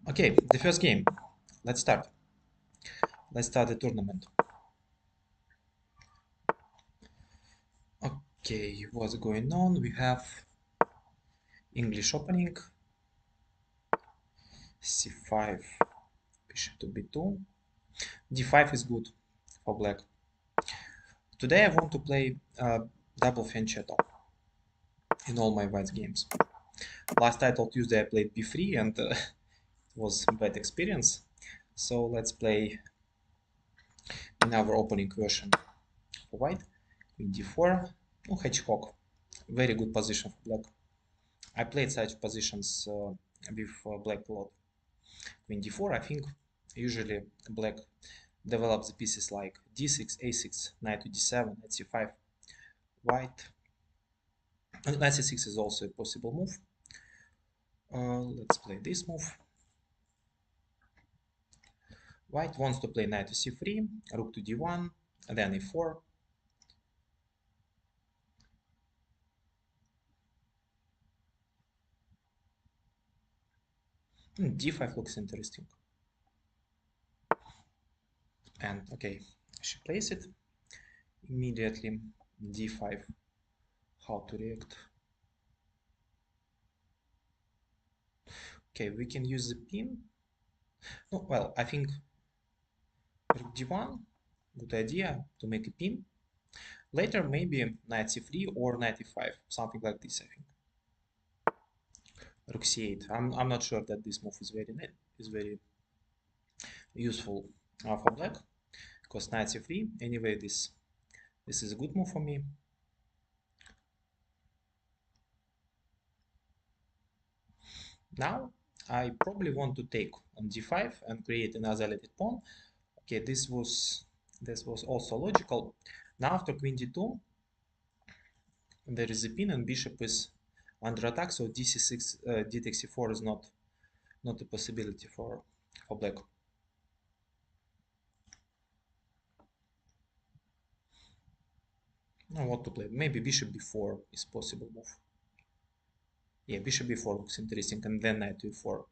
Okay, the first game. Let's start. Let's start the tournament. Okay, what's going on? We have English opening, c5, bishop to b2, d5 is good for black. Today I want to play double fianchetto in all my white games. Last title Tuesday I played b3 and it was a bad experience. So let's play in our opening version for white. Queen d4, oh, hedgehog, very good position for black. I played such positions with black a lot. Queen d4, I think usually black develops the pieces like d6, a6, knight to d7, knight c5, white. Knight c6 is also a possible move. Let's play this move. White wants to play knight to c3, rook to d1, then e4. D5 looks interesting. And okay, she plays it immediately. D5. How to react? Okay, we can use the pin. No, well, I think rook d1, good idea to make a pin. Later, maybe knight c3 or knight e5, something like this, I think. Rook c8. I'm not sure that this move is very useful for black, because knight c3. Anyway, this is a good move for me. Now I probably want to take on d5 and create another isolated pawn. Okay, this was also logical. Now after queen d2, there is a pin and bishop is under attack, so d6, d takes c4 is not a possibility for black. Now what to play? Maybe bishop b4 is possible move. Yeah, bishop b4 looks interesting, and then knight to e4.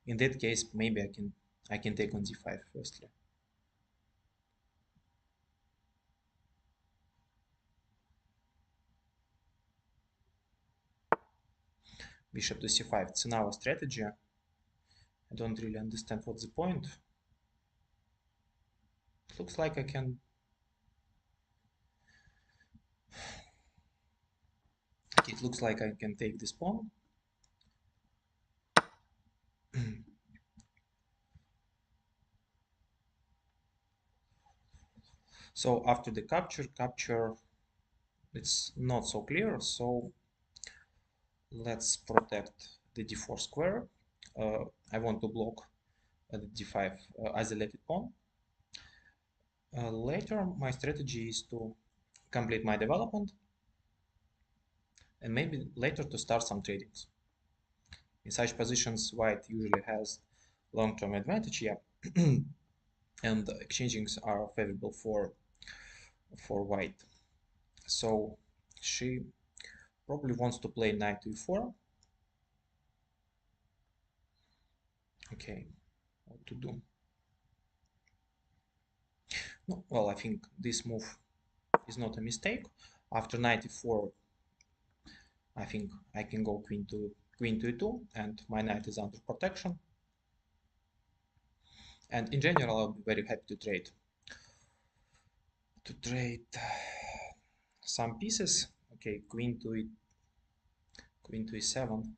In that case, maybe I can take on d5 firstly. Bishop to c5. It's an hour strategy. I don't really understand what's the point. It looks like I can. It looks like I can take this pawn. So after the capture, it's not so clear. So let's protect the d4 square. I want to block the d5 isolated pawn. Later, my strategy is to complete my development and maybe later to start some tradings. In such positions, white usually has long-term advantage, yeah, and exchangings are favorable for white. So she probably wants to play knight to e4. Okay, what to do? No, well, I think this move is not a mistake. After knight e4, I think I can go queen to e2, and my knight is under protection. And in general, I'll be very happy to trade some pieces. Okay, queen to e7.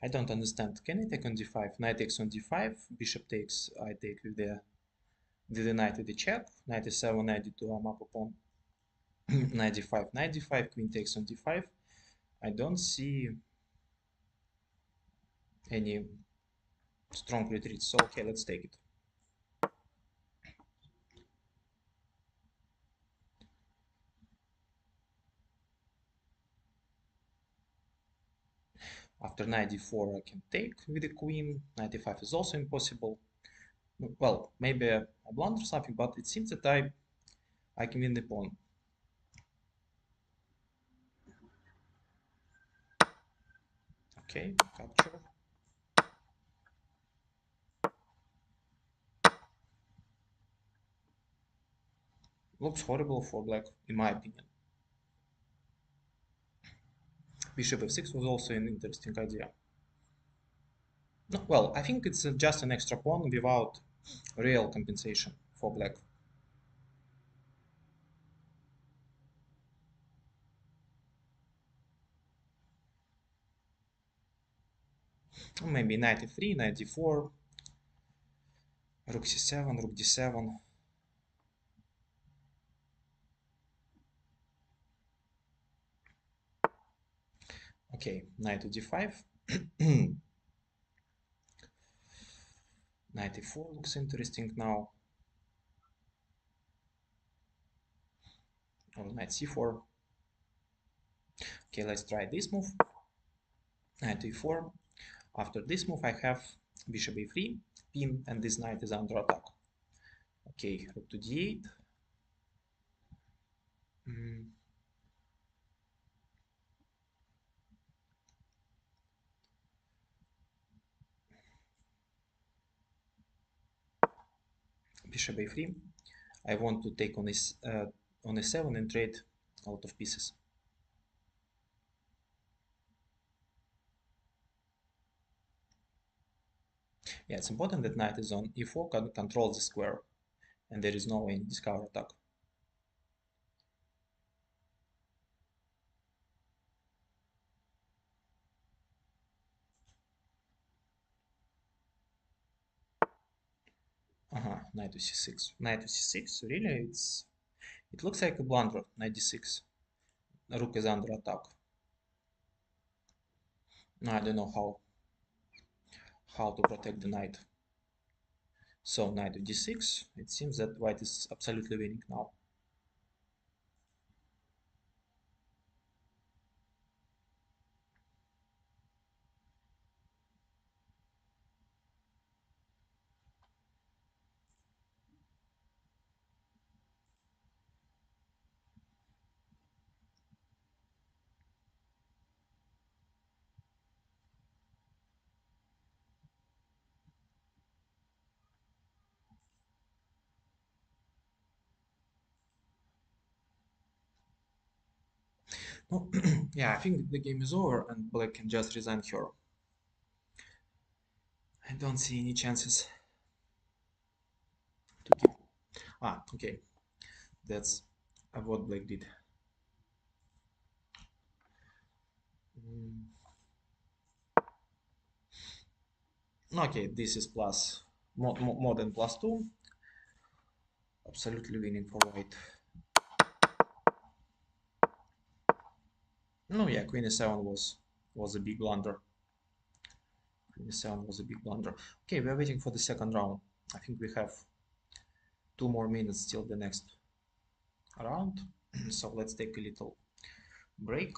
I don't understand. Can I take on d5? Knight takes on d5, bishop takes, I take with the knight with the check, knight e7, knight d2, I'm up a pawn, knight d5, knight d5, queen takes on d5. I don't see any strong retreat, so okay, let's take it. After knight d4 I can take with the queen, knight d5 is also impossible. Well, maybe I blunder something, but it seems that I can win the pawn. Okay, capture. Looks horrible for black, in my opinion. Bishop f6 was also an interesting idea. No, well, I think it's just an extra pawn without real compensation for black. Maybe knight e3, knight d4, rook c7, rook d7. Okay, knight to d5. Knight e4 looks interesting now. Or knight c4. Okay, let's try this move. Knight to e4. After this move, I have bishop a3, pin, and this knight is under attack. Okay, rook to d8. Bishop a3. I want to take on this on a7 and trade a lot of pieces. Yeah, it's important that knight is on e4 controls the square, and there is no any discover attack. Knight to c6. Knight to c6. Really, it looks like a blunder. Knight d6. Rook is under attack. No, I don't know how to protect the knight. So knight to d6. It seems that white is absolutely winning now. No, yeah, I think the game is over and black can just resign here. I don't see any chances to keep. Okay. That's what black did. Okay, this is plus more than +2. Absolutely winning for white. No, yeah, queen e7 was a big blunder. Queen e7 was a big blunder. Okay, we're waiting for the second round. I think we have 2 more minutes till the next round. So let's take a little break.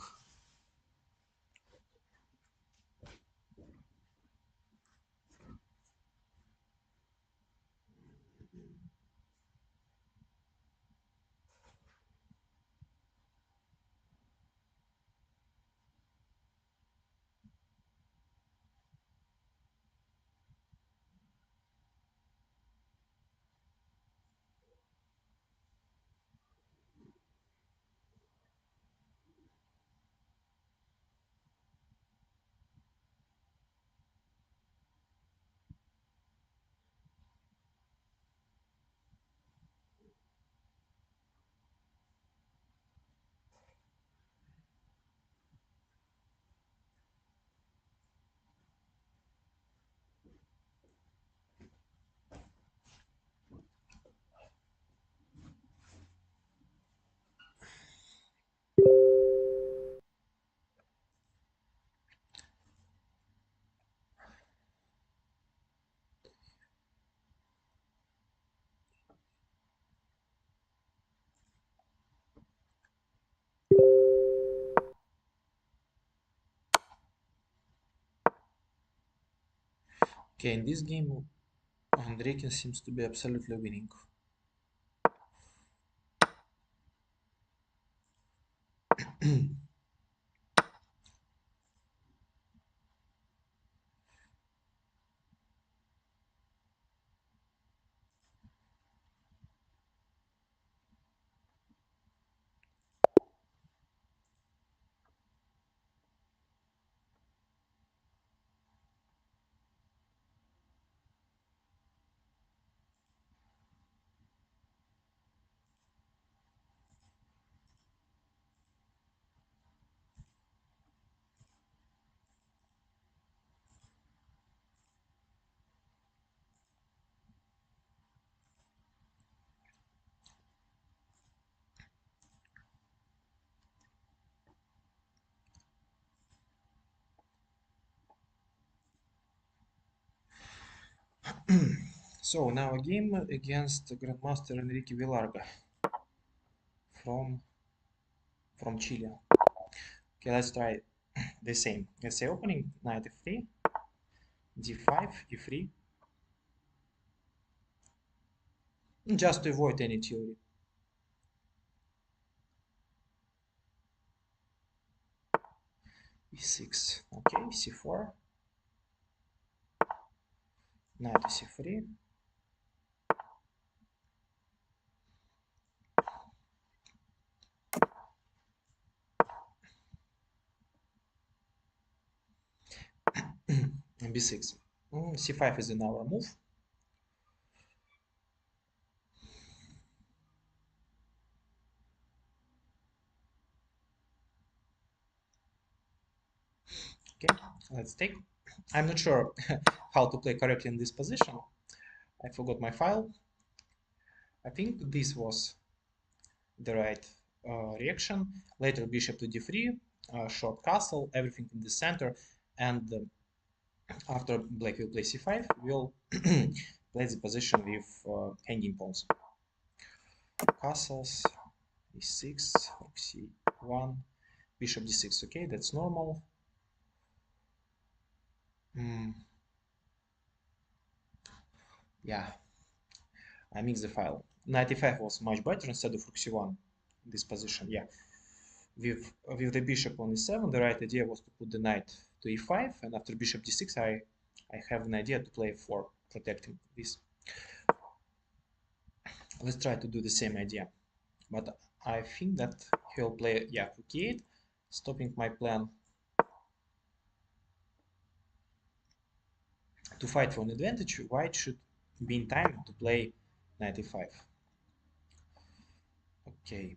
Okay, in this game, Enrique seems to be absolutely winning. So now a game against Grandmaster Enrique Villarga from Chile. Okay, let's try the same. Let's say opening knight f3, d5, e3, just to avoid any theory. e6, okay, c4, knight to c3, and b6. c5 is another move. Okay, let's take. I'm not sure how to play correctly in this position. I forgot my file. I think this was the right reaction. Later bishop to d3, short castle, everything in the center, and after black will play c5, we'll play the position with hanging pawns. Castles, e6, c1, bishop d6. Okay, that's normal. Yeah, I mixed the file. Knight e5 was much better instead of rook c1. This position, yeah. With the bishop on e7, the right idea was to put the knight to e5, and after bishop d6, I have an idea to play f4, protecting this. Let's try to do the same idea, but I think that he'll play, yeah, rook e8, stopping my plan to fight for an advantage. White should be in time to play knight e5. Okay.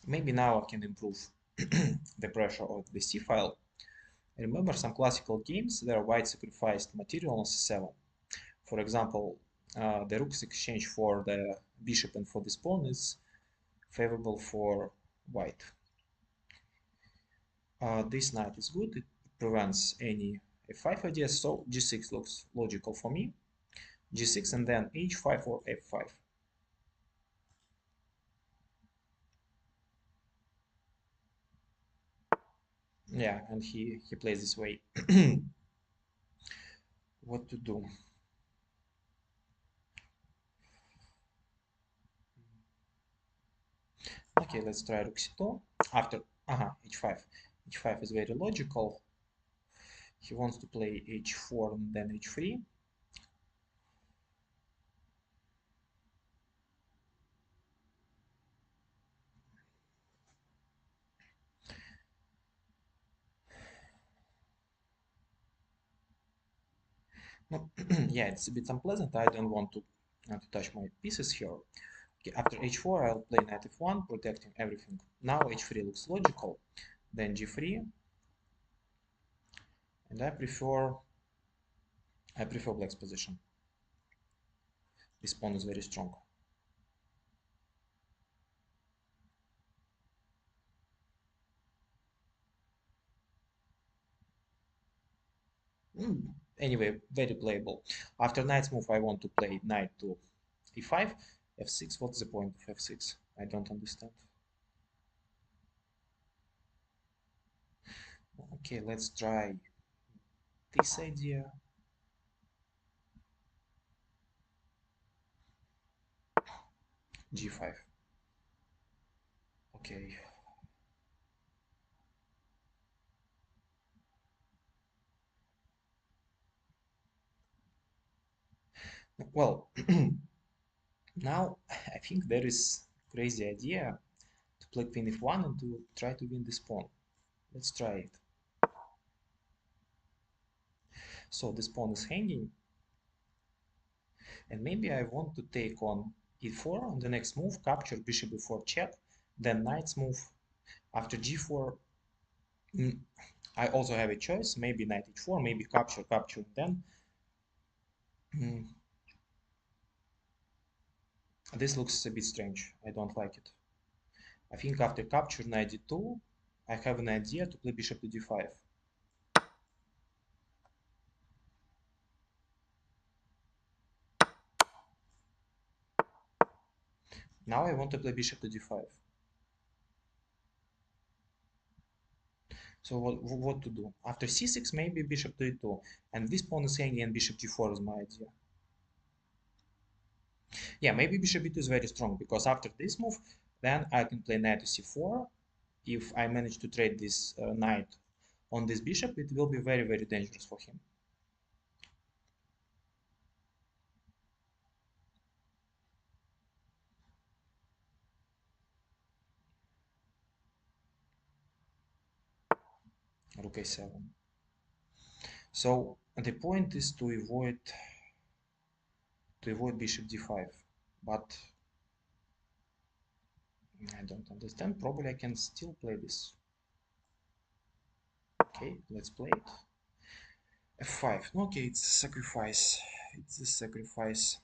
Maybe now I can improve the pressure of the c file. I remember some classical games where white sacrificed material on c7. For example, the rook's exchange for the bishop and for this pawn is favorable for white. This knight is good. It prevents any f5 ideas, so g6 looks logical for me. g6 and then h5 or f5. Yeah, and he plays this way. What to do? Okay, let's try rook c2. After h5. h5 is very logical. He wants to play h4 and then h3. No, yeah, it's a bit unpleasant. I don't want to touch my pieces here. Okay, after h4, I'll play knight f1, protecting everything. Now h3 looks logical. Then g3, and I prefer black's position. This pawn is very strong. Anyway, very playable. After knight's move, I want to play knight to e5, f6. What's the point of f6? I don't understand. Okay, let's try this idea. G5. Okay. Well, now I think there is crazy idea to play queen f1 and to try to win this pawn. Let's try it. So this pawn is hanging, and maybe I want to take on e4 on the next move, capture bishop e4 check, then knight's move. After g4, I also have a choice, maybe knight h4, maybe capture, capture, then this looks a bit strange. I don't like it. I think after capture knight d2, I have an idea to play bishop to d5. Now I want to play bishop to d5. So what to do? After c6, maybe bishop to e2. And this pawn is hanging and bishop g4 is my idea. Yeah, maybe bishop e2 is very strong, because after this move, then I can play knight to c4. If I manage to trade this knight on this bishop, it will be very, very dangerous for him. Rook a7. So the point is to avoid bishop d5, but I don't understand. Probably I can still play this. Okay, let's play it. f5. Okay, it's a sacrifice. It's a sacrifice.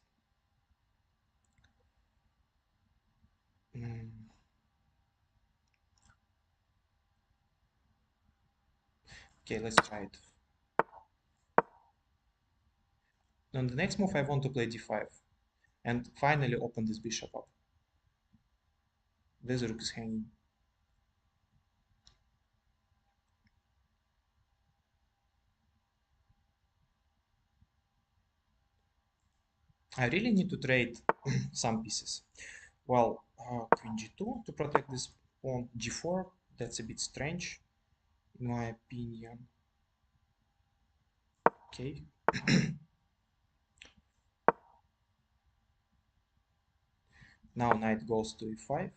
Okay, let's try it. On the next move, I want to play d5 and finally open this bishop up. This rook is hanging. I really need to trade some pieces. Well, queen g2 to protect this pawn, g4, that's a bit strange, in my opinion. Okay. Now knight goes to e5.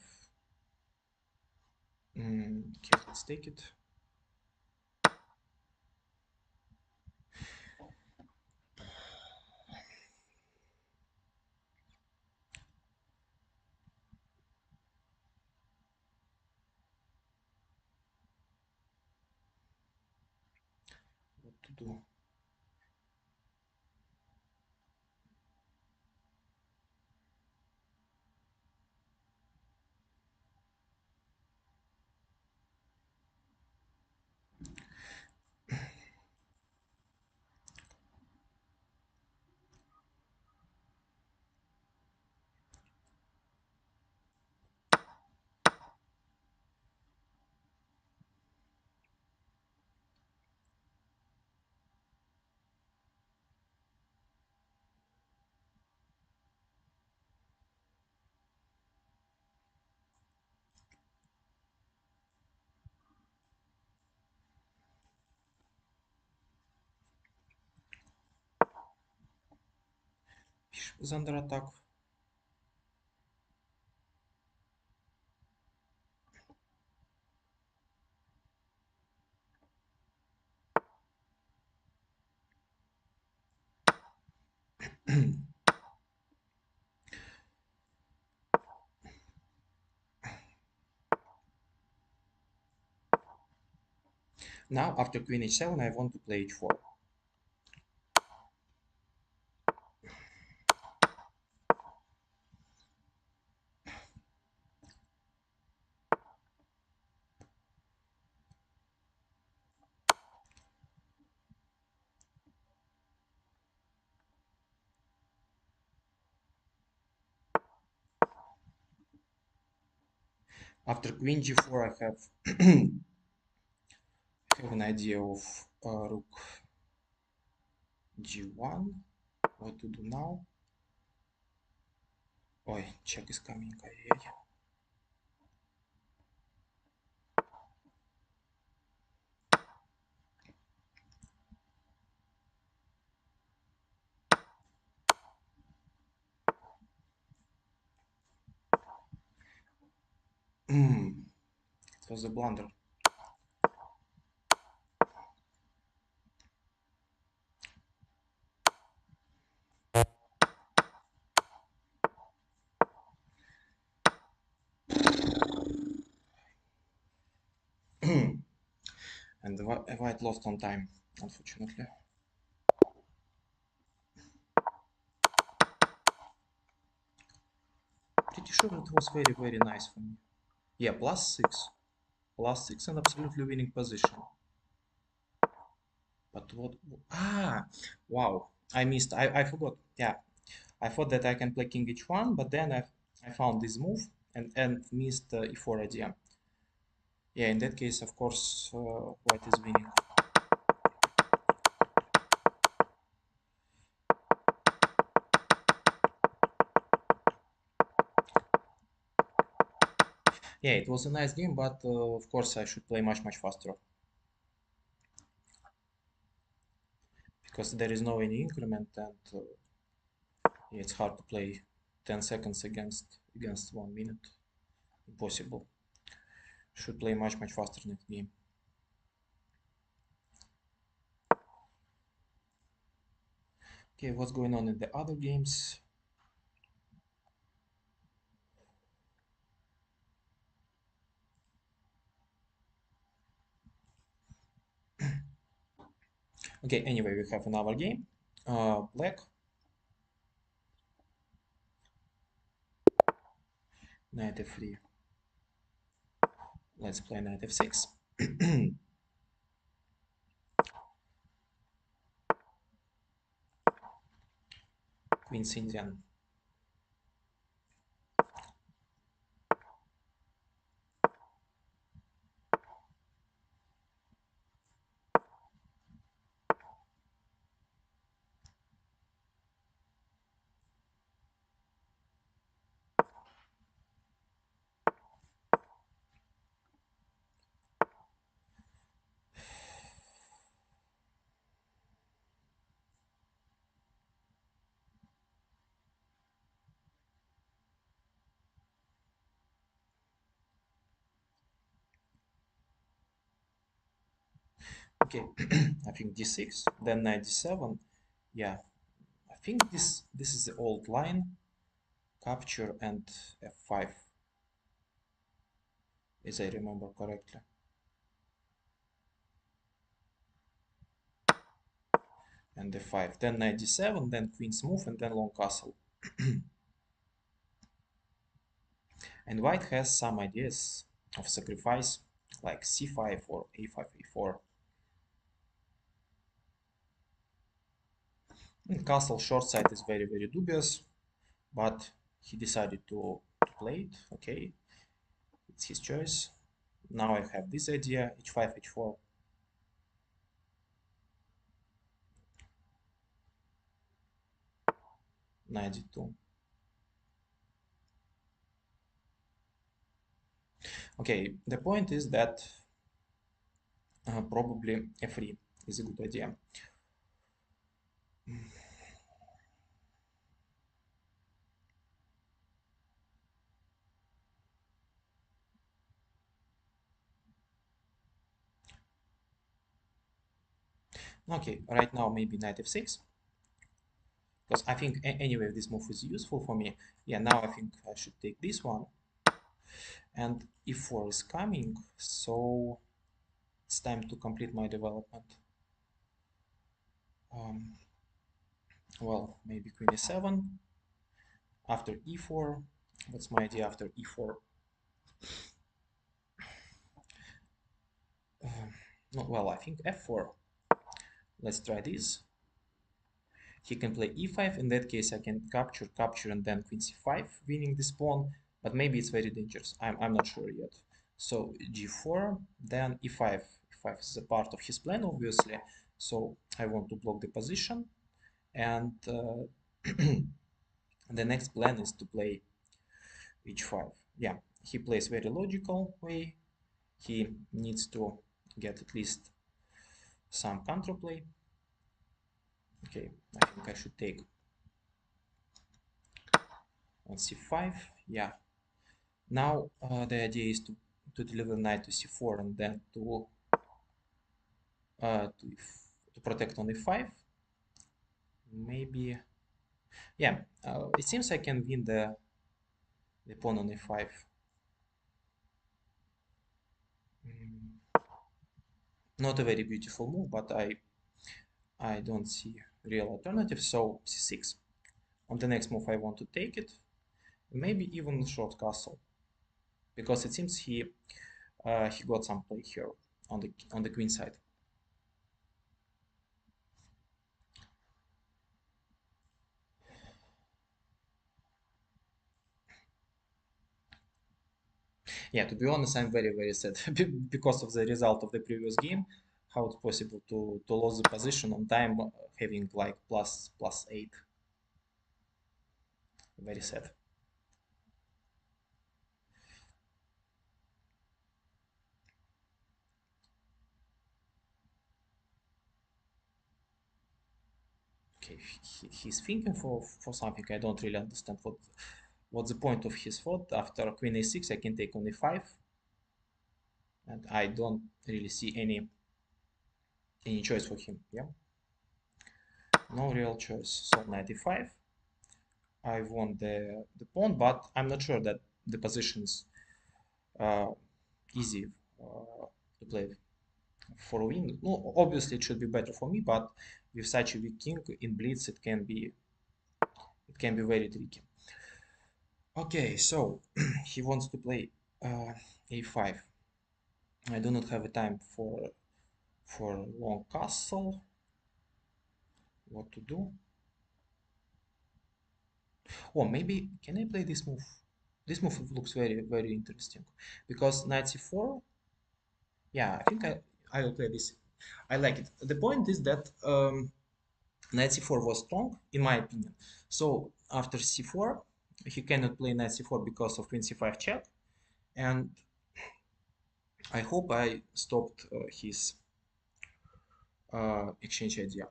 Okay, let's take it. What to do? Bishop is under attack. Now, after queen h7, I want to play h4. After queen g4, I have have an idea of rook g1. What to do now? Oi, check is coming. It was a blunder. And the white lost on time, unfortunately. Pretty sure it was very, very nice for me. Yeah, +6 and absolutely winning position. But what? Ah, wow! I missed. I forgot. Yeah, I thought that I can play king h1, but then I found this move and missed the e4 idea. Yeah, in that case, of course, white is winning. Yeah, it was a nice game, but of course I should play much, much faster because there is no any increment, and yeah, it's hard to play 10 seconds against 1 minute. Impossible. Should play much, much faster next game. Okay, what's going on in the other games? Okay, anyway, we have another game. Black, knight f3. Let's play knight f6. Queen's Indian. Okay, I think d6, then knight d7. Yeah, I think this is the old line. Capture and f5, as I remember correctly. And f5, then knight d7, then queen's move, and then long castle. And white has some ideas of sacrifice, like c5 or a5, a4. And castle short side is very, very dubious, but he decided to play it. Okay, it's his choice. Now I have this idea, h5, h4. Knight d2. Okay, the point is that probably f3 is a good idea. Okay, right now maybe knight f6, because I think anyway this move is useful for me. Yeah, now I think I should take this one, and e4 is coming, so it's time to complete my development. Well, maybe queen e7 after e4. What's my idea after e4? No, well, I think f4. Let's try this. He can play e5. In that case, I can capture, and then queen c5, winning this pawn. but maybe it's very dangerous. I'm not sure yet. So g4, then e5. e5 is a part of his plan, obviously. So I want to block the position, and the next plan is to play h5. Yeah, he plays very logical way. He needs to get at least some counterplay. Okay, I think I should take on c5. Yeah. Now the idea is to deliver knight to c4 and then uh, to, to protect on e5. Maybe, yeah. It seems I can win the pawn on e5. Mm, Not a very beautiful move, but I don't see real alternative. So c6. On the next move, I want to take it, maybe even short castle, because it seems he got some play here on the queen side. Yeah, to be honest, I'm very sad because of the result of the previous game. How it's possible to lose the position on time, having like plus 8. Very sad. Okay, he's thinking for something. I don't really understand what's the point of his thought. After queen a6, I can take on e5, and I don't really see any choice for him. Yeah, no real choice. So knight e5. I want the pawn, but I'm not sure that the position's uh, easy to play for win. No, obviously it should be better for me, but with such a weak king in Blitz, it can be very tricky. Okay, so he wants to play a5. I do not have a time for long castle. What to do? Or maybe can I play this move? This move looks very interesting because knight c4. Yeah, I think I will play this. I like it. The point is that knight c4 was strong in my opinion. So after c4, he cannot play knight c4 because of queen c5 check, and I hope I stopped his exchange idea.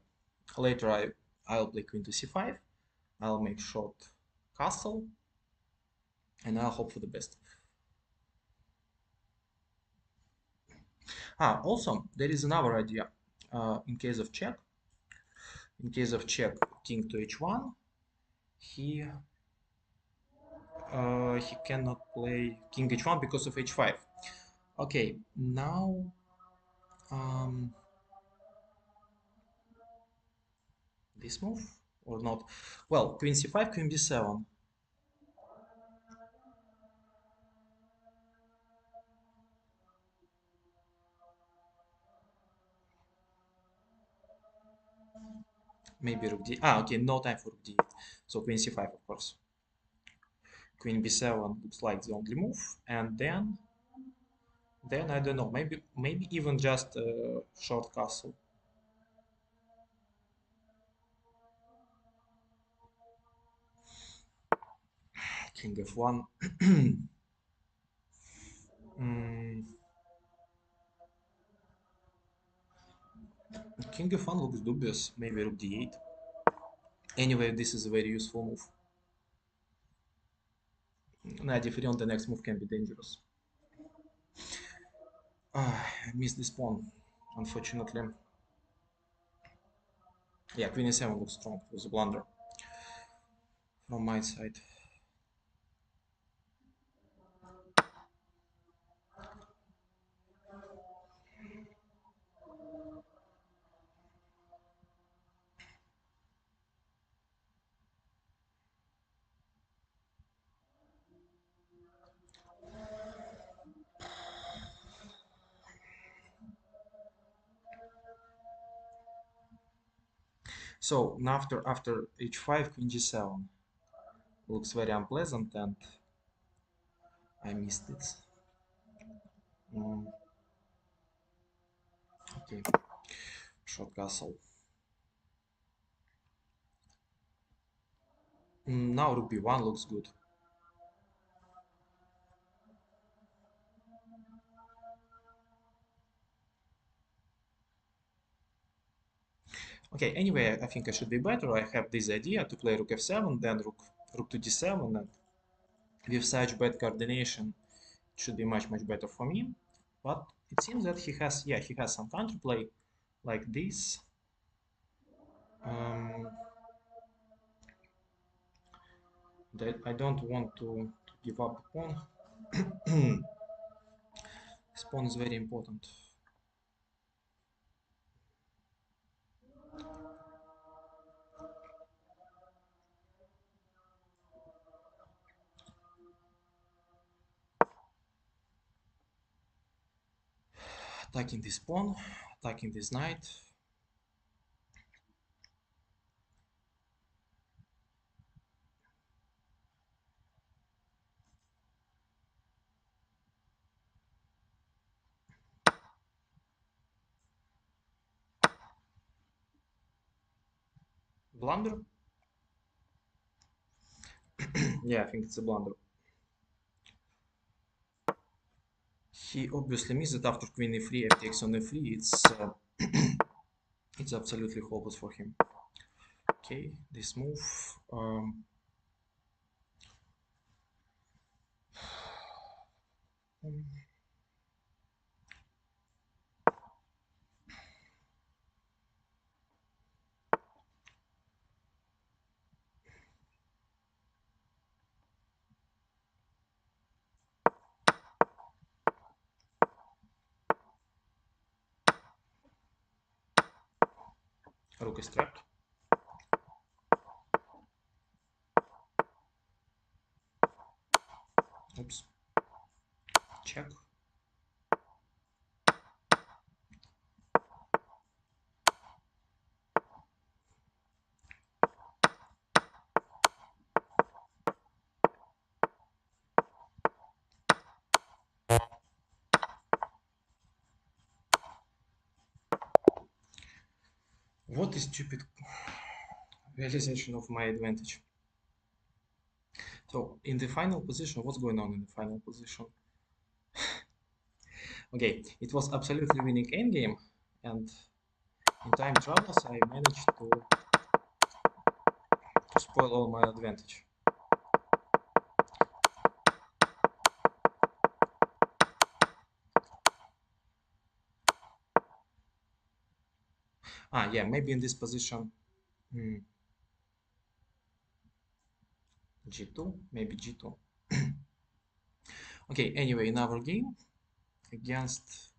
Later I'll play queen to c5. I'll make short castle, and I'll hope for the best. Also there is another idea. In case of check, king to h1, he he cannot play king h1 because of h5. Okay, now um, this move or not? Well, queen c5, queen b7. Maybe rook d. Okay, no time for rook d8. So queen c5, of course. Queen b7 looks like the only move, and then I don't know. Maybe even just a short castle. King f1. mm, King f1 looks dubious. Maybe rook d8. Anyway, this is a very useful move. Knight d3 on the next move can be dangerous. I missed this pawn, unfortunately. Yeah, queen e7 looks strong. It was a blunder from my side. So now after h5, queen g7 looks very unpleasant, and I missed it. Okay, short castle. Now rook b1 looks good. Okay, anyway, I think I should be better. I have this idea to play rook f7, then rook to d7, and with such bad coordination, it should be much better for me. But it seems that he has some counterplay like this. That I don't want to give up the pawn. This pawn is very important. Attacking this pawn, attacking this knight. Blunder? Yeah, I think it's a blunder. He obviously missed it after queen e3, f takes on e3. It's absolutely hopeless for him. Okay, this move. Rook is trapped. Oops. Check. What a stupid realization of my advantage. So in the final position, what's going on in the final position? Okay, it was absolutely winning endgame, and in time travels I managed to spoil all my advantage. Yeah, maybe in this position, g2, maybe g2. Okay, anyway, in our game against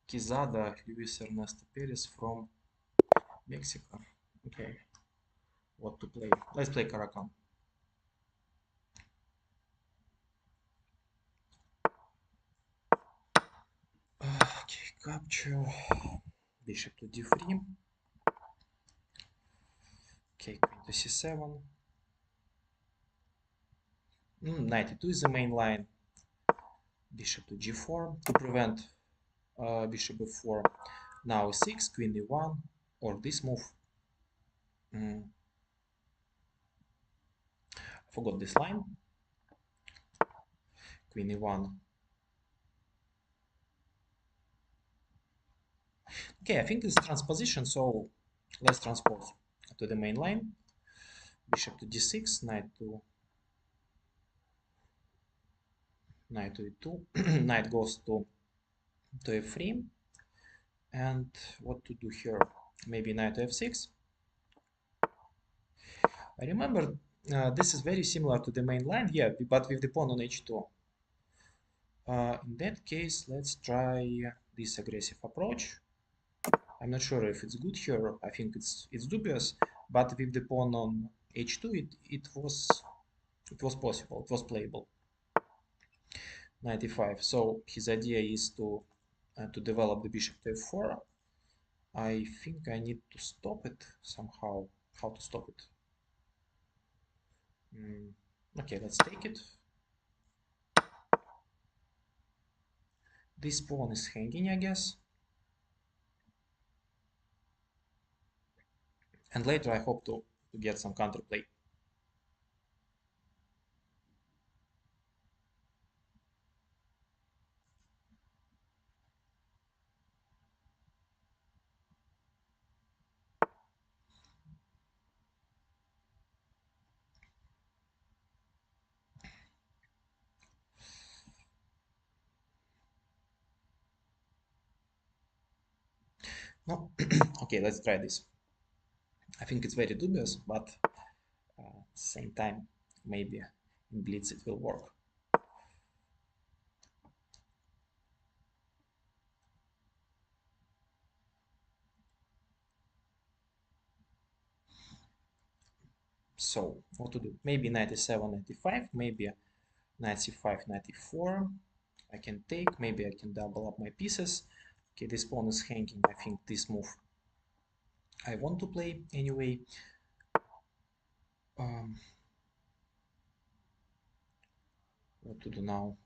Quezada Luis Ernesto Perez from Mexico. Okay, what to play? Let's play Caracan. Okay, capture. Bishop to d3. Okay, queen to c7. Knight e2 is the main line. Bishop to g4 to prevent bishop f4. Now e6, queen e1, or this move. I forgot this line. Queen e1. Okay, I think it's transposition, so let's transpose to the main line. Bishop to d6, knight to e2, knight goes to f3, and what to do here? Maybe knight to f6. I remember this is very similar to the main line, yeah, but with the pawn on h2. In that case, let's try this aggressive approach. I'm not sure if it's good here. I think it's dubious, but with the pawn on h2, it was possible. It was playable. 95. So his idea is to develop the bishop to f4. I think I need to stop it somehow. How to stop it? Okay, let's take it. This pawn is hanging, I guess. And later I hope to get some counterplay. No, okay, let's try this. I think it's very dubious, but same time, maybe in Blitz it will work. So what to do? Maybe 97, 95, maybe knight c5, knight e4. I can take, maybe I can double up my pieces. Okay, this pawn is hanging. I think this move I want to play anyway. What to do now?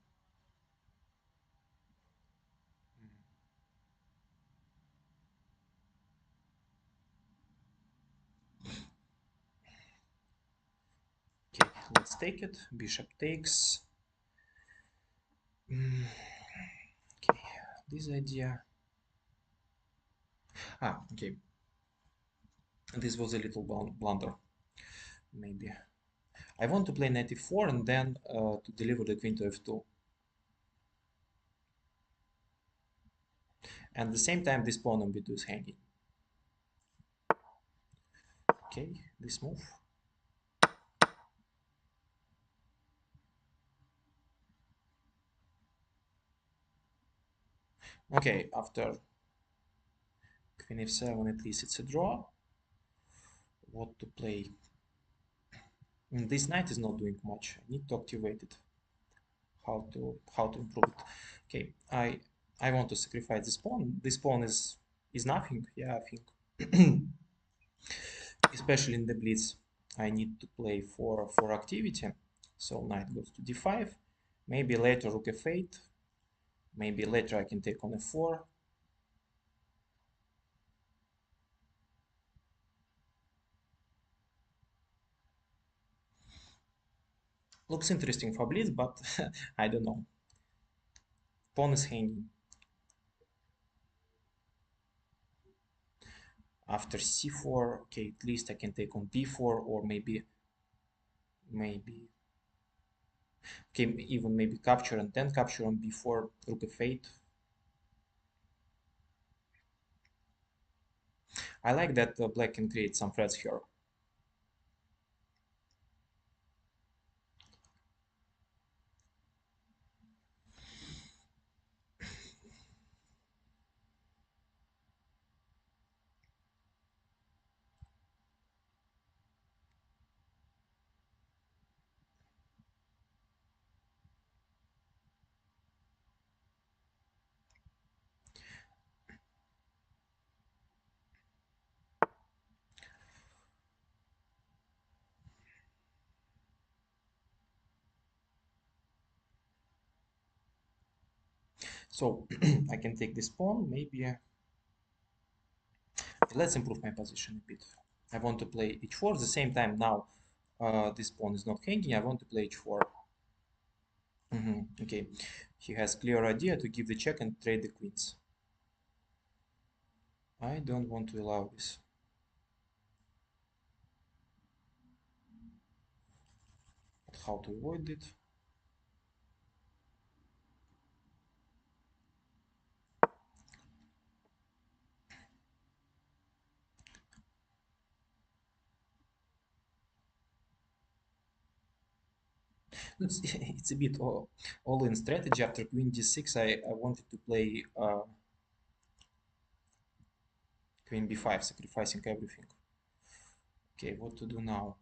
Okay, let's take it. Bishop takes. Okay, this idea. Okay. This was a little blunder. Maybe. I want to play knight e4 and then to deliver the queen to f2. And at the same time, this pawn on b2 is hanging. Okay, this move. Okay, after queen f7, at least it's a draw. What to play? This knight is not doing much. I need to activate it. How to improve it? Okay, I want to sacrifice this pawn. This pawn is nothing. Yeah, I think. Especially in the blitz, I need to play for activity. So knight goes to d5. Maybe later rook f8. Maybe later I can take on f4. Looks interesting for blitz, but I don't know. Pawn is hanging. After c4, okay, at least I can take on b4 or maybe, okay, even maybe capture and then capture on b4, rook f8. I like that black can create some threats here. So I can take this pawn, maybe. Let's improve my position a bit. I want to play h4 at the same time now. This pawn is not hanging. I want to play h4. Okay, he has clear idea to give the check and trade the queens. I don't want to allow this. But how to avoid it? It's a bit all in strategy. After queen d6, I wanted to play queen b5, sacrificing everything. Okay, what to do now?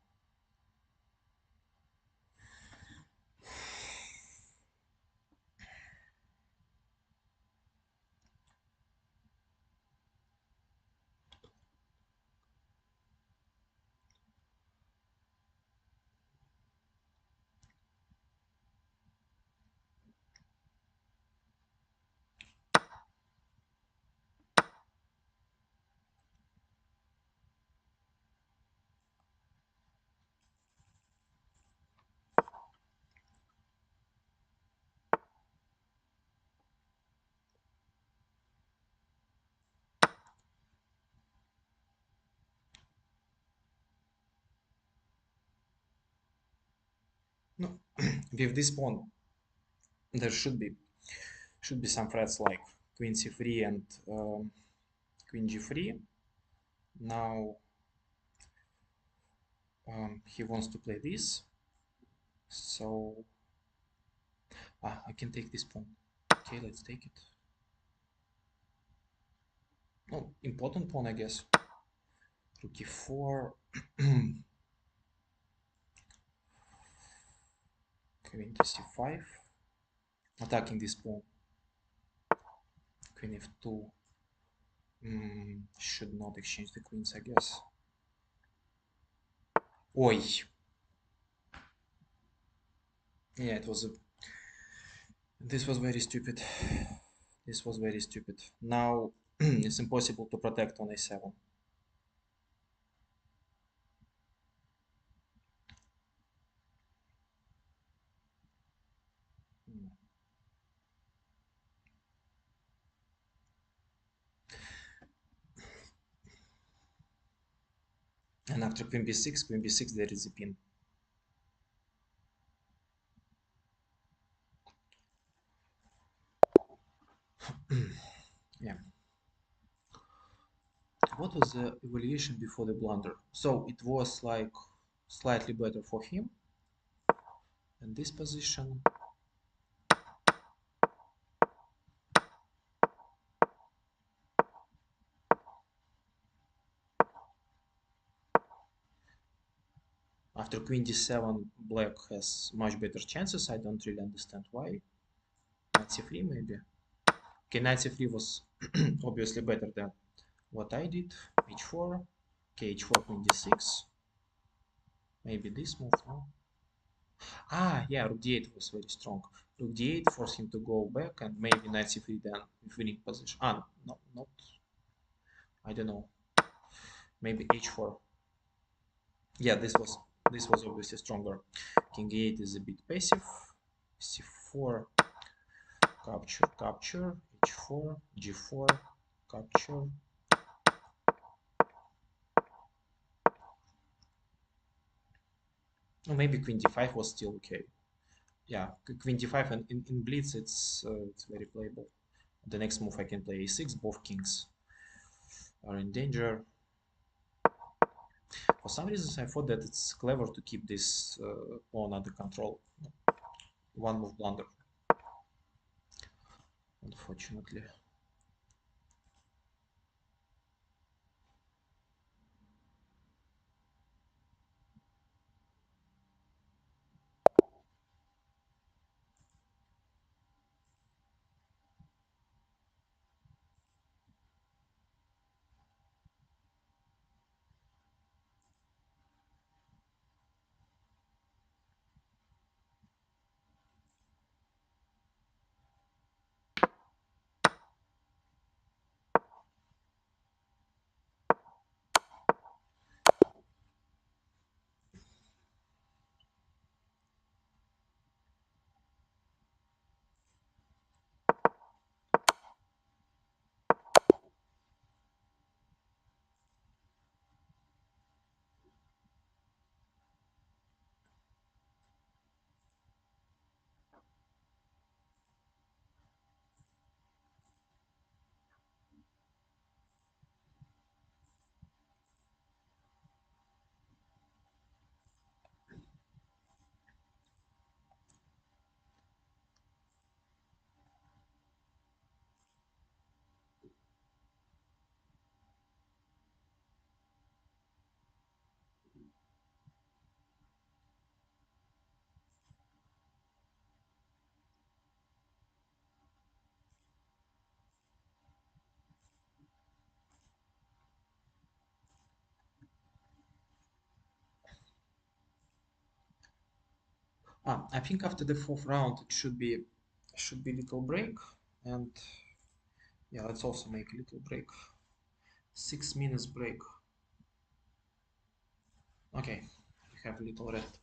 No, with this pawn, there should be some threats like queen c3 and queen g3. Now he wants to play this, so I can take this pawn. Okay, let's take it. Oh, important pawn, I guess. Rook e4. Queen to c5. Attacking this pawn. Queen f2. Should not exchange the queens, I guess. Oi. Yeah, this was very stupid. This was very stupid. Now it's impossible to protect on a7. Hmm. And after queen b6, there is a pin. Yeah. What was the evaluation before the blunder? So it was like slightly better for him. And this position. After queen d7, black has much better chances. I don't really understand why. Knight c3 maybe. Okay, knight c3 was obviously better than what I did. h4. Okay, h4, queen d6. Maybe this move, no? Yeah, rook d8 was very strong. Rook d8 forced him to go back, and maybe knight c3 then winning position. No, not. I don't know. Maybe h4. Yeah, this was obviously stronger. King e8 is a bit passive. c4, capture, h4, g4, capture. Or maybe queen d5 was still okay. Yeah, queen d5 and in Blitz it's very playable. The next move I can play a6. Both kings are in danger. For some reasons I thought that it's clever to keep this pawn under control. One move blunder, unfortunately. I think after the fourth round it should be little break, and yeah, let's also make a little break. 6 minutes break. Okay, we have a little rest.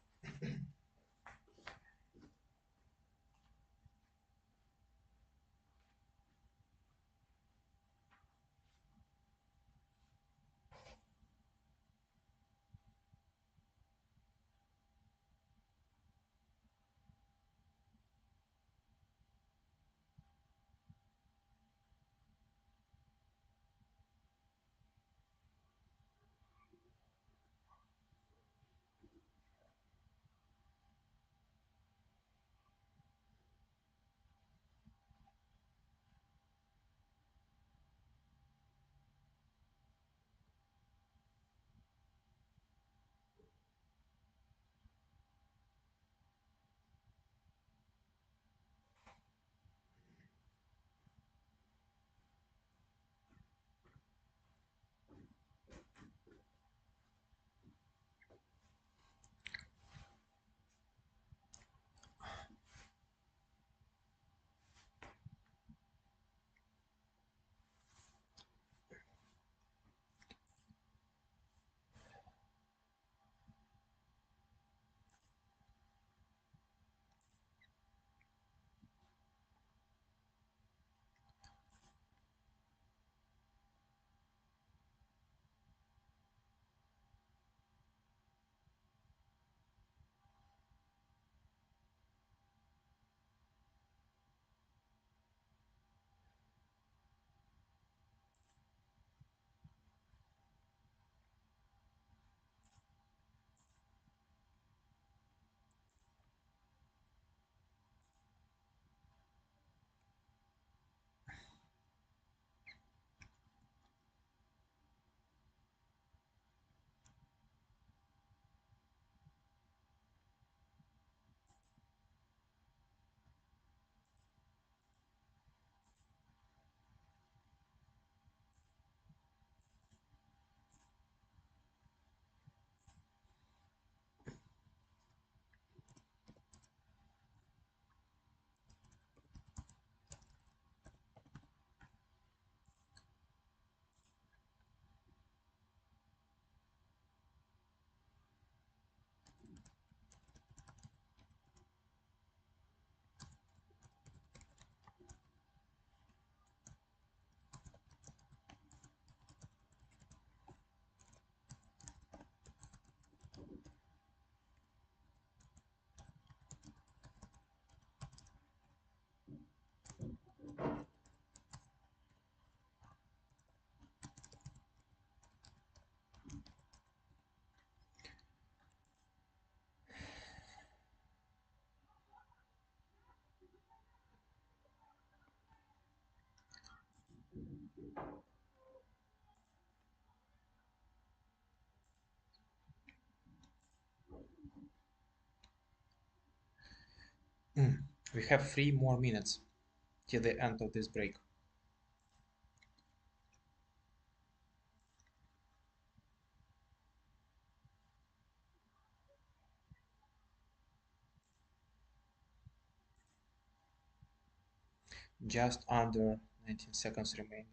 We have 3 more minutes till the end of this break. Just under 19 seconds remain.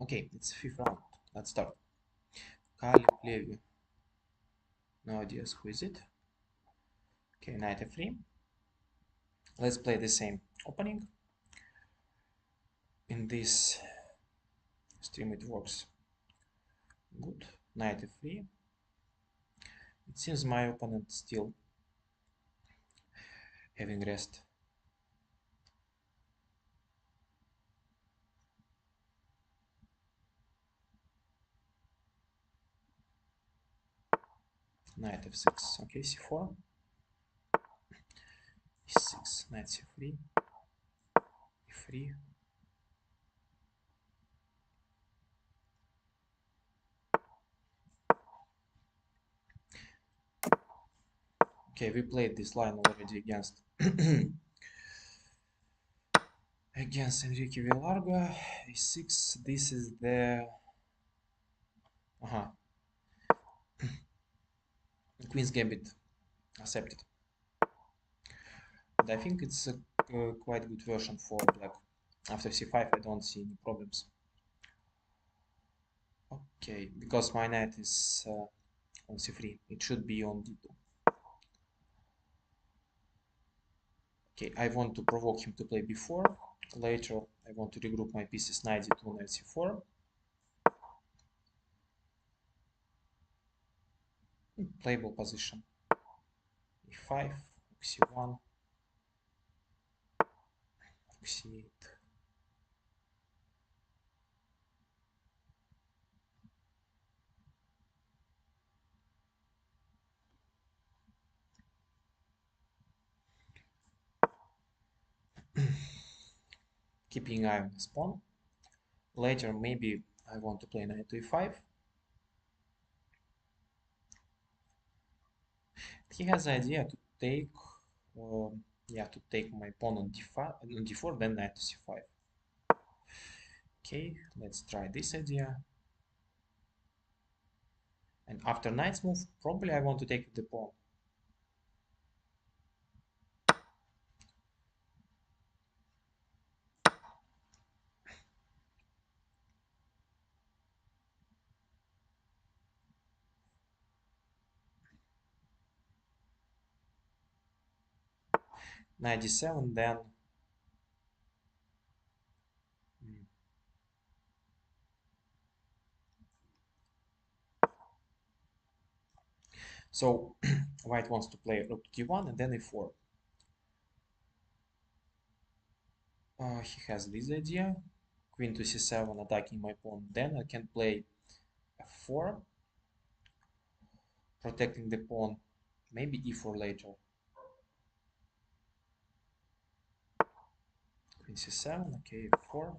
Okay, it's fifth round. Let's start. Kali Levi. No ideas who is it. Okay, knight f3. Let's play the same opening. In this stream it works good. Knight f3. It seems my opponent still having rest. Knight f6. Okay, c4. e6. Knight c3. e3. Okay, we played this line already against against Enrique Villarga. e6. This is the Queen's Gambit accepted. And I think it's a quite good version for black. After c5 I don't see any problems. Okay, because my knight is on c3, it should be on d2. Okay, I want to provoke him to play b4. Later I want to regroup my pieces, knight d2, knight c4. Playable position. e5, c1, c8. Keeping eye on his pawn. Later maybe I want to play knight to e5. He has the idea to take to take my pawn on d5 on d4, then knight to c5. Okay, let's try this idea. And after knight's move, probably I want to take the pawn. Knight d7, then so white wants to play rook to d1 and then e4. He has this idea, queen to c7 attacking my pawn. Then I can play f4, protecting the pawn. Maybe e4 later. Queen c7, okay, f4.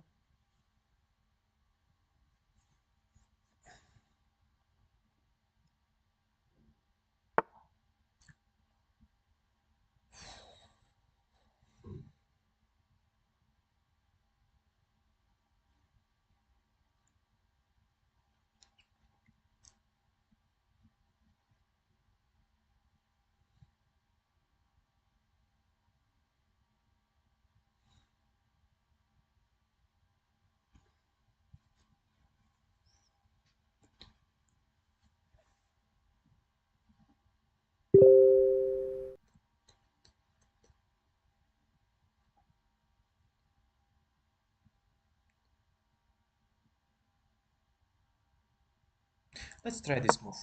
Let's try this move.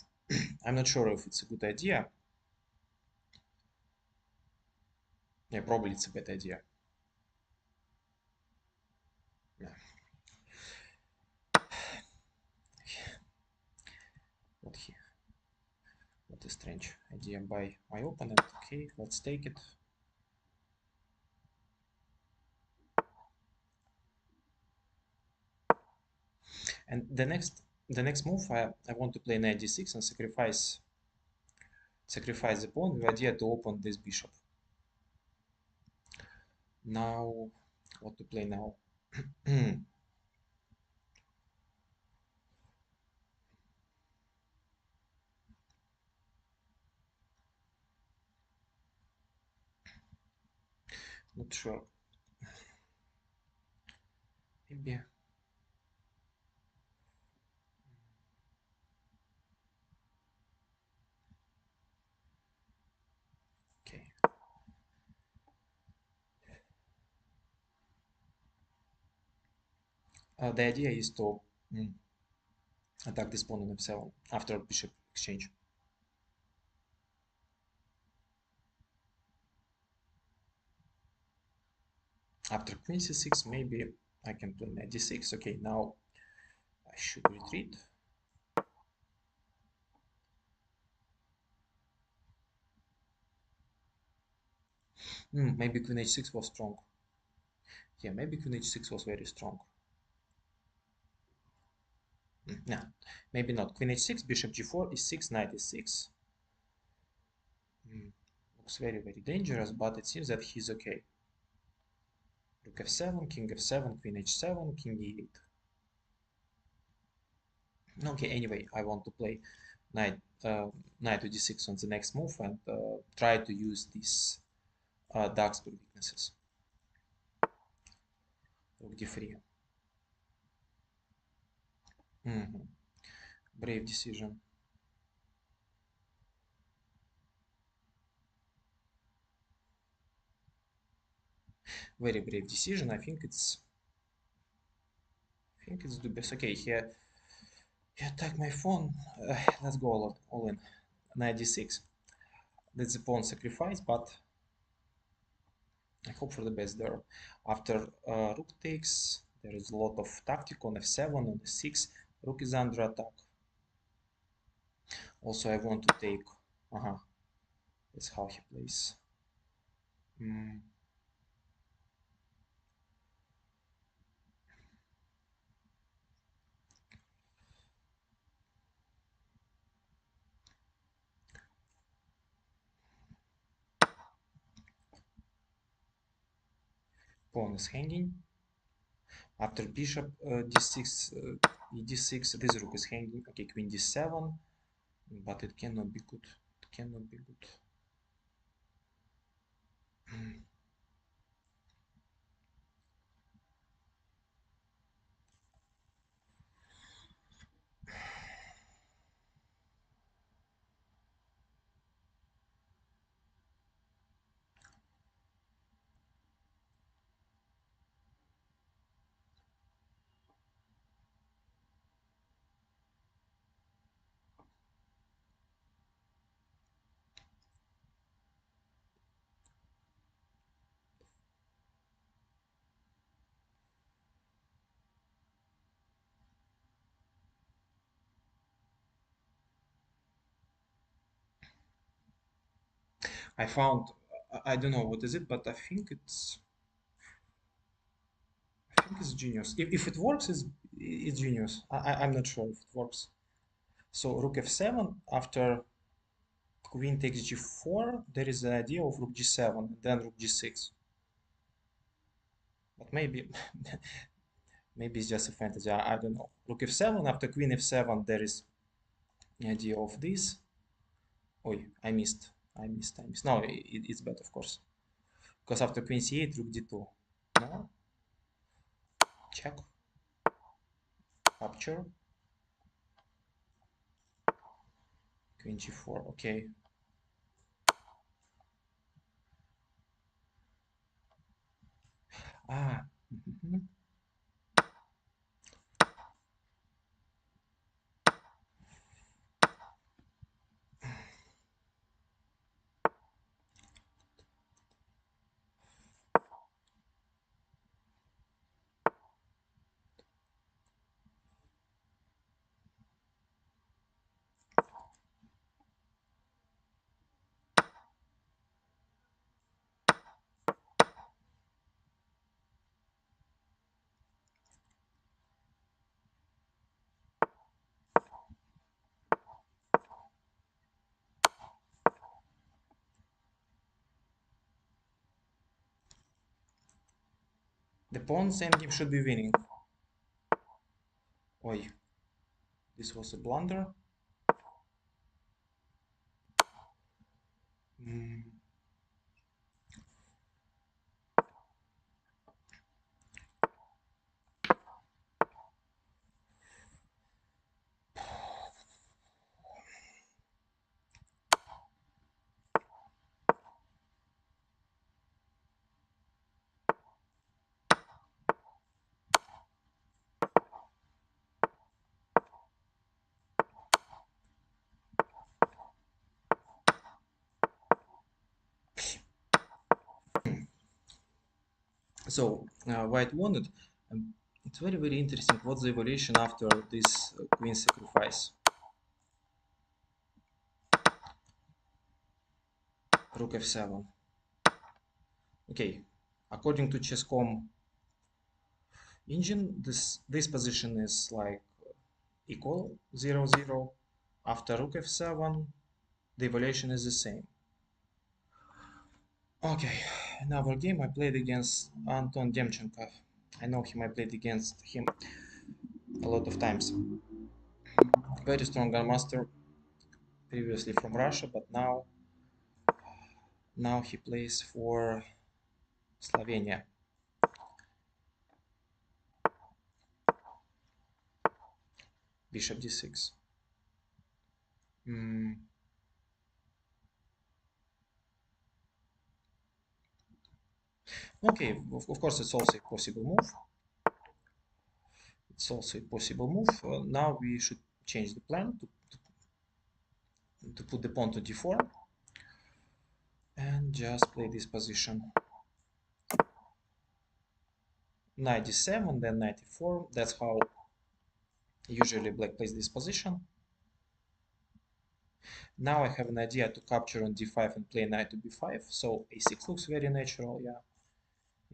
I'm not sure if it's a good idea. Yeah, probably it's a bad idea. Yeah. What a strange idea by my opponent. Okay, let's take it. And the next move, I want to play knight d6 and sacrifice the pawn with the idea to open this bishop. Now, what to play now? Not sure. Maybe. Okay. The idea is to attack this pawn on f7 after bishop exchange. After queen c6, maybe I can play knight d6. Okay, now I should retreat. Maybe queen h6 was strong. Yeah, maybe queen h6 was very strong. No, maybe not. Queen h6, bishop g4, e6, knight e6. Looks very, very dangerous, but it seems that he's okay. Rook f7, king f7, queen h7, king e8. Okay, anyway, I want to play knight knight to d6 on the next move and try to use these Darksburg weaknesses. Rook d3. Brave decision. Very brave decision. I think it's dubious. Okay, here he attacked my phone. Let's go all in. Knight d6. That's the pawn sacrifice, but I hope for the best there. After rook takes, there is a lot of tactic on f7, on f6. Rook is under attack. Also, I want to take. That's how he plays. Pawn is hanging. After bishop d6, d6, this rook is hanging. Okay, queen d7, but it cannot be good. It cannot be good. I found, I don't know what is it, but I think it's genius. If it works, it's genius. I'm not sure if it works. So rook f7 after queen takes g4, there is the idea of rook g7, then rook g6. But maybe maybe it's just a fantasy. I don't know. Rook f7 after queen f7, there is the idea of this. Oh, I missed. No, it's bad, of course. Because after queen c8, rook d2. No. Check. Capture. Queen g4. Okay. Ah. The pawn's endgame should be winning. Oi, this was a blunder. Mm. So white won it. It's very, very interesting. What's the evaluation after this queen sacrifice? Rook f7. Okay, according to chess.com engine, this position is like equal 0-0. After rook f7, the evaluation is the same. Okay, another game I played against Anton Demchenkov. I know him, I played against him a lot of times. Very strong grandmaster, previously from Russia, but now he plays for Slovenia. Bishop d6. Okay, of course it's also a possible move. It's also a possible move. Now we should change the plan to put the pawn to d4 and just play this position. Knight d7, then knight e4. That's how usually black plays this position. Now I have an idea to capture on d5 and play knight to b5. So a6 looks very natural. Yeah,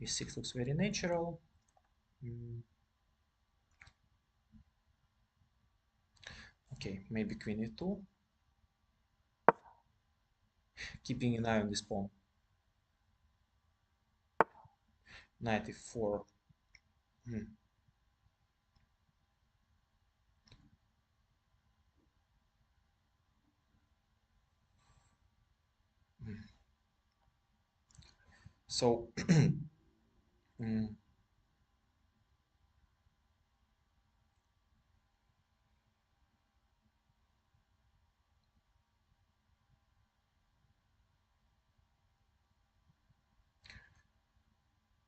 a6 looks very natural. Okay, maybe queen e2. Keeping an eye on this pawn. Knight e4. So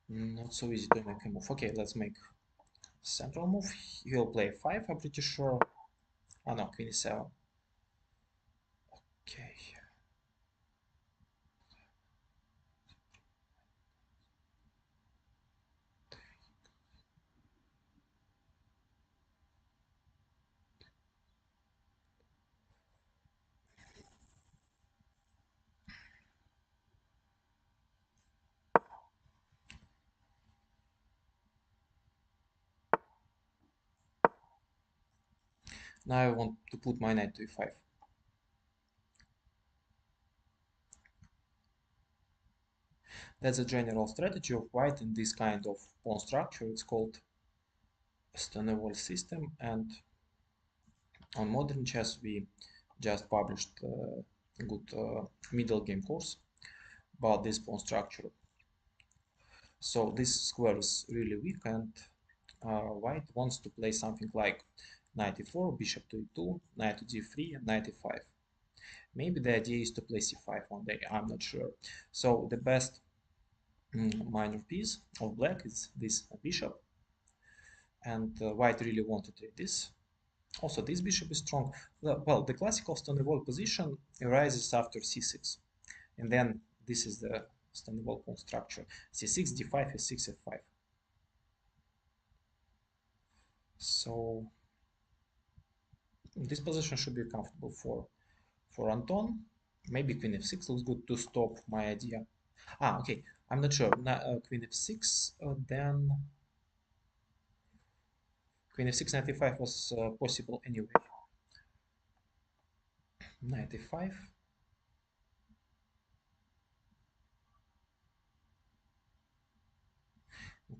not so easy to make a move. Okay, let's make central move. He'll play 5, I'm pretty sure. Oh no, queen e7. Okay. Now I want to put my knight to e5. That's a general strategy of white in this kind of pawn structure. It's called Stonewall system, and on modern chess we just published a good middle game course about this pawn structure. So this square is really weak, and white wants to play something like knight e4, bishop to e2, knight to d3, and knight e5. Maybe the idea is to play c5 one day, I'm not sure. So the best minor piece of black is this bishop, and white really wanted this. Also, this bishop is strong. Well, the classical Stonewall position arises after c6, and then this is the Stonewall pawn structure: c6, d5, e6, f5. So this position should be comfortable for Anton. Maybe queen f6 looks good to stop my idea. Okay, I'm not sure. Queen f6, then queen f6, knight e5 was possible anyway. Knight e5.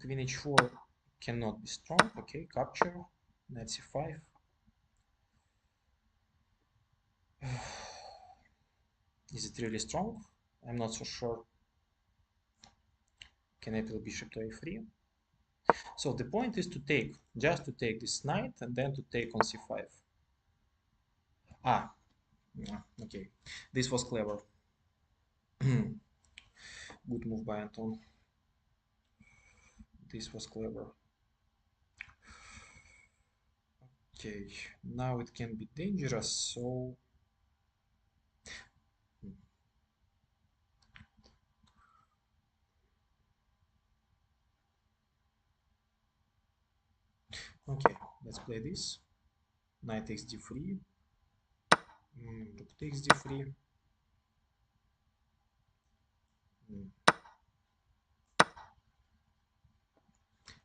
Queen h4 cannot be strong. Okay, capture. Knight c5. Is it really strong? I'm not so sure. Can I play bishop to a3? So the point is to take, just to take this knight and then to take on c5. Ah, okay. This was clever. Good move by Anton. This was clever. Okay, now it can be dangerous, so... Okay, let's play this. Knight takes d3. Rook takes d3.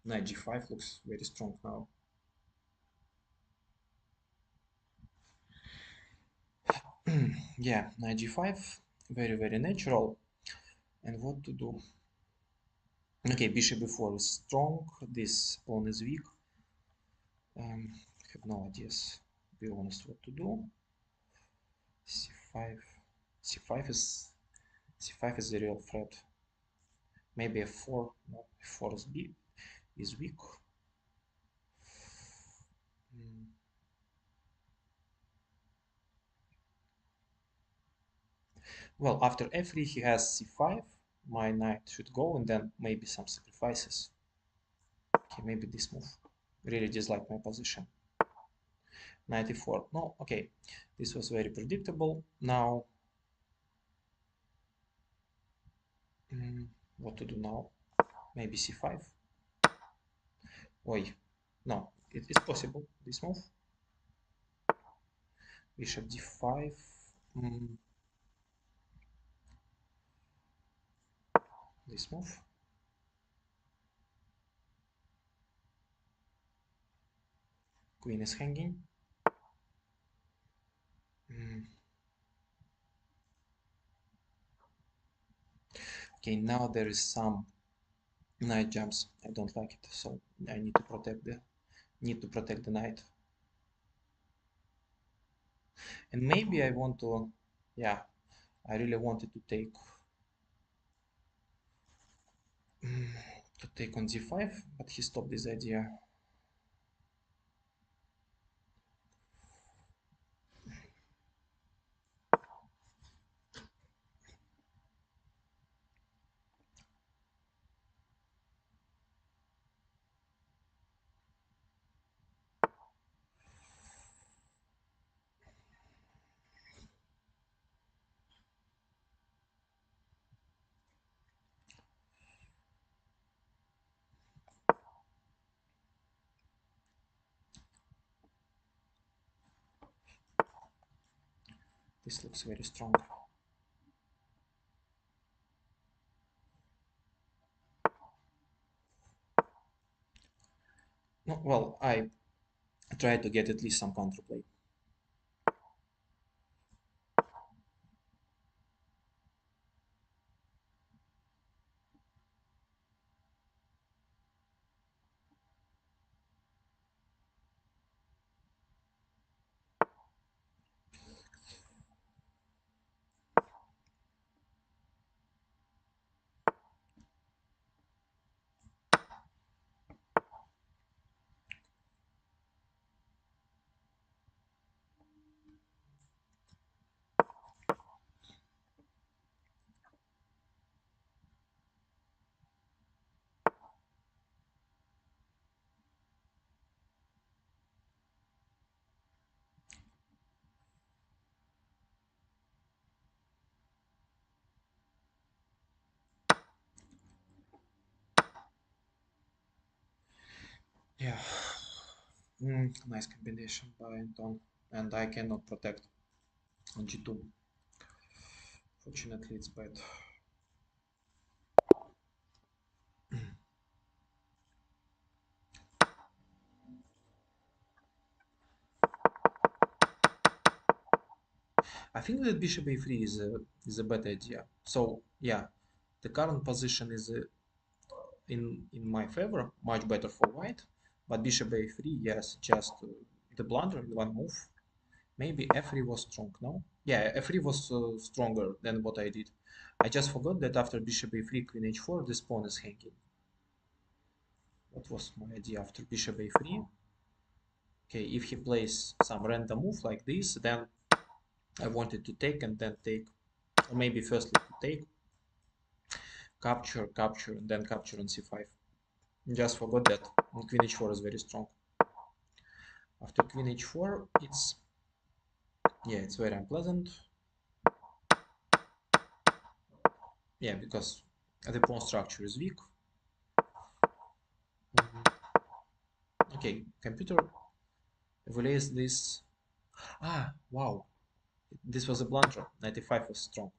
Knight g5 looks very strong now. Yeah, knight g5, very, very natural. And what to do? Okay, bishop b4 is strong. This pawn is weak. Have no ideas. Be honest, what to do. c5. c5 is the real threat. Maybe f4. No, f4 is weak. Well, after f3 he has c5. My knight should go, and then maybe some sacrifices. Okay, maybe this move. Really dislike my position. 94. No, okay. This was very predictable. Now, what to do now? Maybe c5. Oi, no, it is possible. This move. Bishop d5. This move. Queen is hanging. Okay, now there is some knight jumps. I don't like it, so I need to protect the knight. And maybe I want to, yeah, I really wanted to take on d5, but he stopped this idea. This looks very strong. No, well, I tried to get at least some counterplay. Yeah, nice combination by Anton, and I cannot protect on g2. Fortunately, it's bad. I think that bishop a3 is a bad idea. So yeah, the current position in my favor, much better for white. But bishop a3, yes, just the blunder in one move. Maybe f3 was strong, no? Yeah, f3 was stronger than what I did. I just forgot that after bishop a3, queen h4, this pawn is hanging. What was my idea after bishop a3? Okay, if he plays some random move like this, then I wanted to take and then take, or maybe firstly to take, capture, capture, and then capture on c5. Just forgot that queen h4 is very strong. After queen h4, it's very unpleasant. Yeah, because the pawn structure is weak. Okay, computer evaluates this. Ah, wow, this was a blunder. Knight e5 was strong.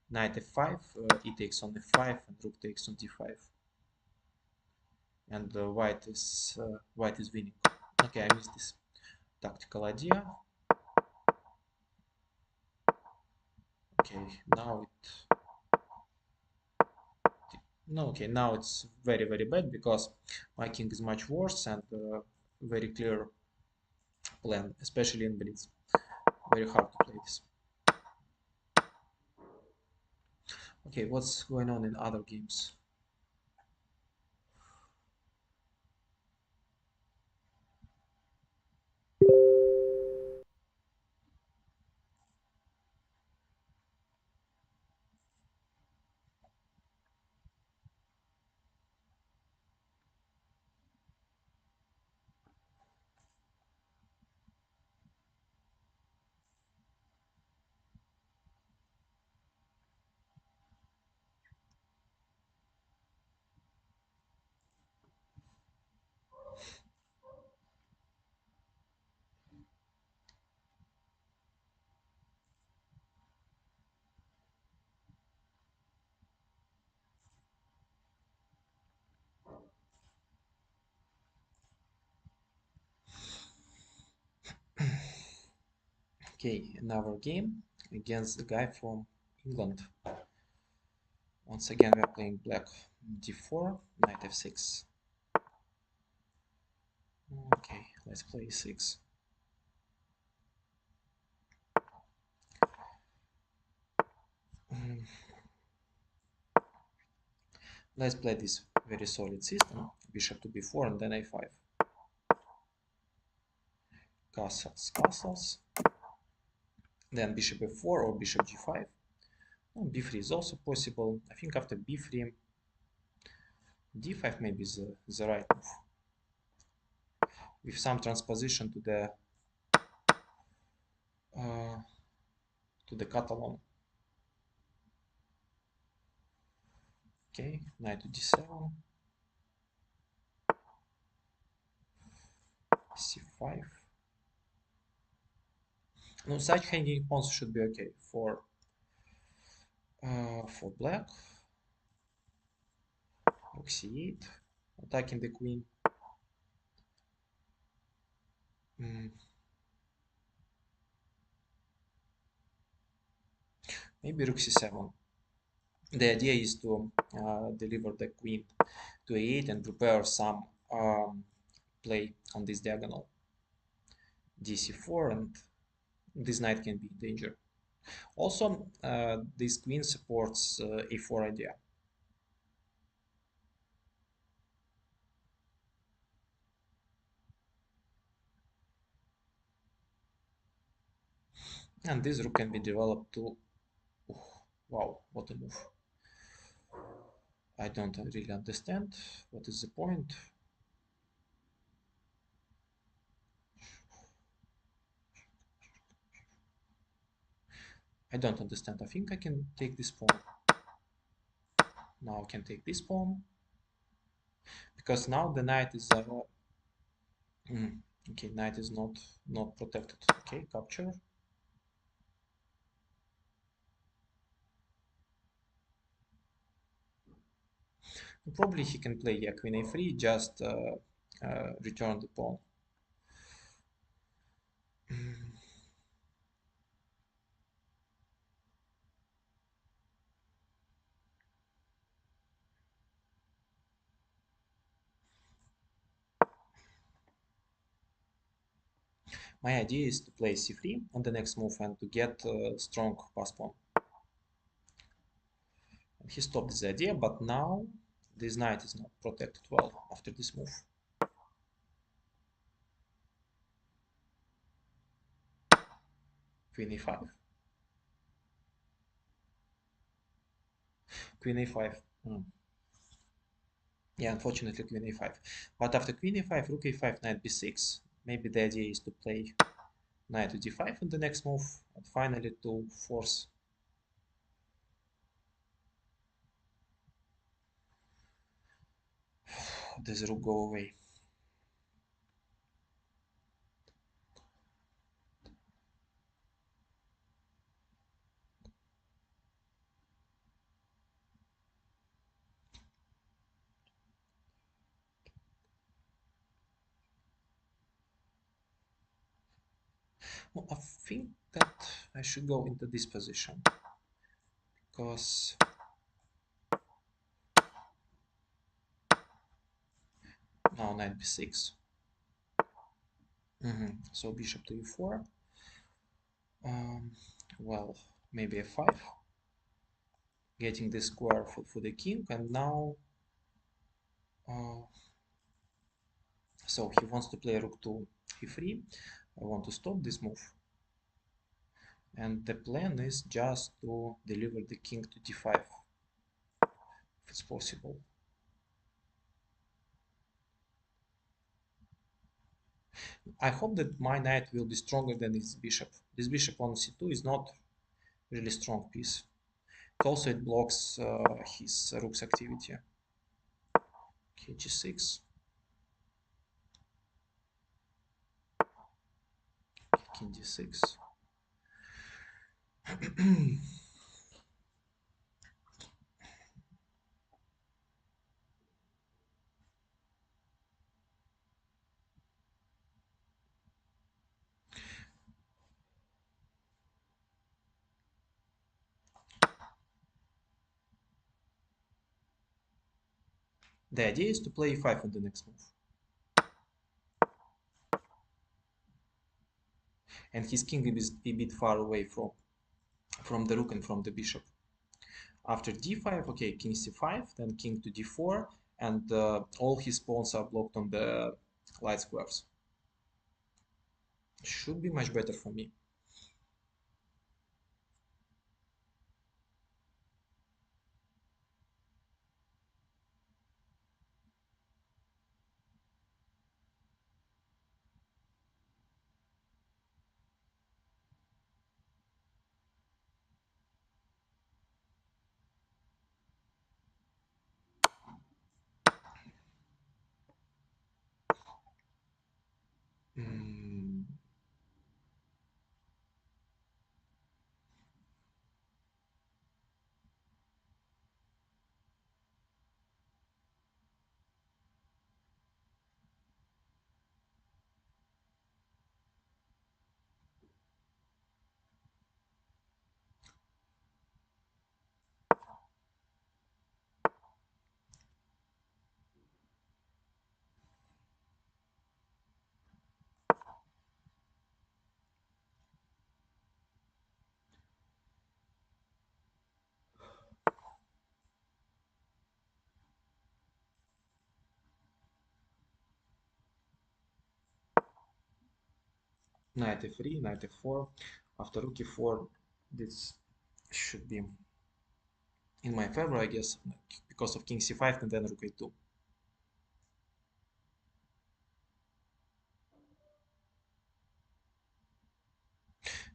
Knight f5, e takes on f5, and rook takes on d5. And white is winning. Okay, I missed this tactical idea. Okay, now now it's very bad because my king is much worse and very clear plan, especially in Blitz. Very hard to play this. Okay, what's going on in other games? Okay, another game against the guy from England. Once again, we are playing black d4, knight f6. Okay, let's play e6. Let's play this very solid system. Bishop to b4 and then a5. Castles, castles. Then bishop f4 or bishop g5. Oh, b3 is also possible. I think after b3, d5 maybe is the right move. With some transposition to the Catalan. Okay, knight to d7, c5. No, such hanging pawns should be okay for black. Rook c8, attacking the queen. Maybe rook c7. The idea is to deliver the queen to a8 and prepare some play on this diagonal. dc4, and this knight can be in danger. Also, this queen supports a4 idea. And this rook can be developed to... Oh, wow, what a move. I don't really understand. What is the point? I don't understand. I think I can take this pawn. Now I can take this pawn. Because now the knight is... okay, knight is not protected. Okay, capture. Probably he can play queen a3, just return the pawn. My idea is to play c3 on the next move and to get strong pass pawn. And he stopped this idea, but now this knight is not protected well after this move. Queen a5. Queen a5. Yeah, unfortunately queen a5. But after queen a5, rook a5, knight b6. Maybe the idea is to play knight to d5 in the next move, and finally to force this rook go away. Well, I think that I should go into this position because now knight b6. So bishop to e4. Well, maybe a5, getting the square for the king, and now so he wants to play rook to e3. I want to stop this move, and the plan is just to deliver the king to d5 if it's possible. I hope that my knight will be stronger than his bishop. This bishop on c2 is not really strong piece. Also, it blocks his rook's activity. Okay, g6. King d6. The idea is to play e5 on the next move. And his king is a bit far away from the rook and from the bishop. After d5, okay, king c5, then king to d4, and all his pawns are blocked on the light squares. Should be much better for me. Knight f3, knight f4. After rook e4, this should be in my favor, I guess, because of king c5 and then rook a2.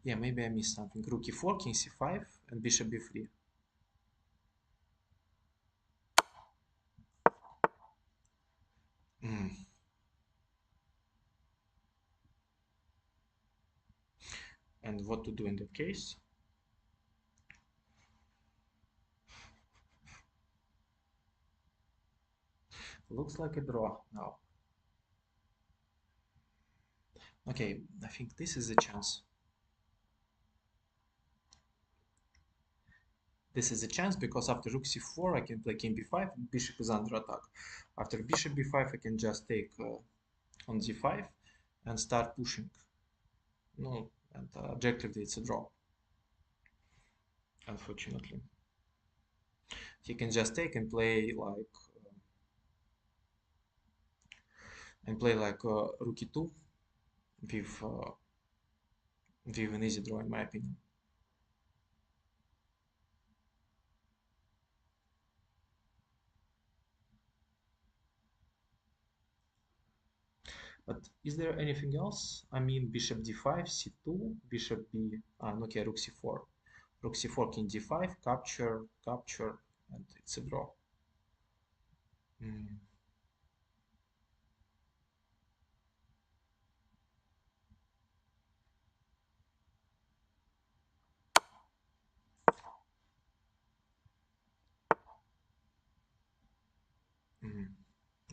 Yeah, maybe I missed something. Rook e4, king c5, and bishop b3. And what to do in that case? Looks like a draw now. Okay, I think this is a chance. This is a chance because after rook c4 I can play king b5, bishop is under attack. After bishop b5 I can just take on d5 and start pushing. No, and objectively it's a draw, unfortunately. He can just take and play like rook e2 with an easy draw, in my opinion. But is there anything else? I mean, bishop d5, c2, bishop b. Okay, rook c4. Rook c4, king d5, capture, capture, and it's a draw. Mm.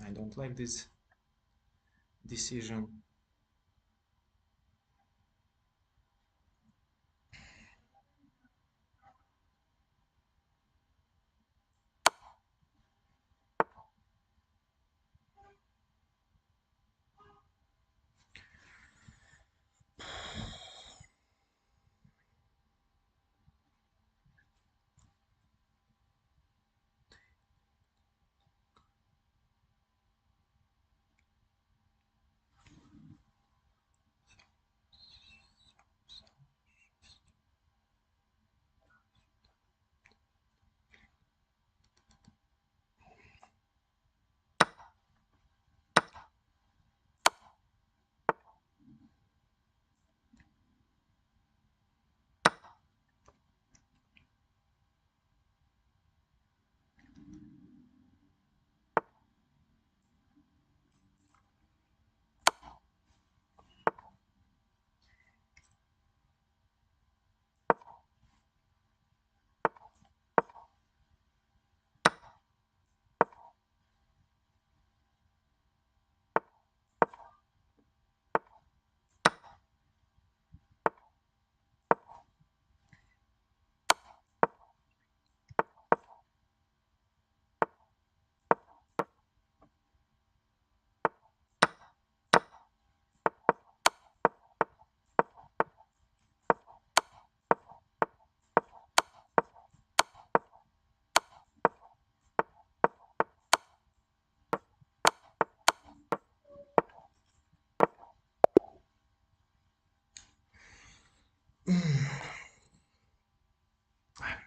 I don't like this decision.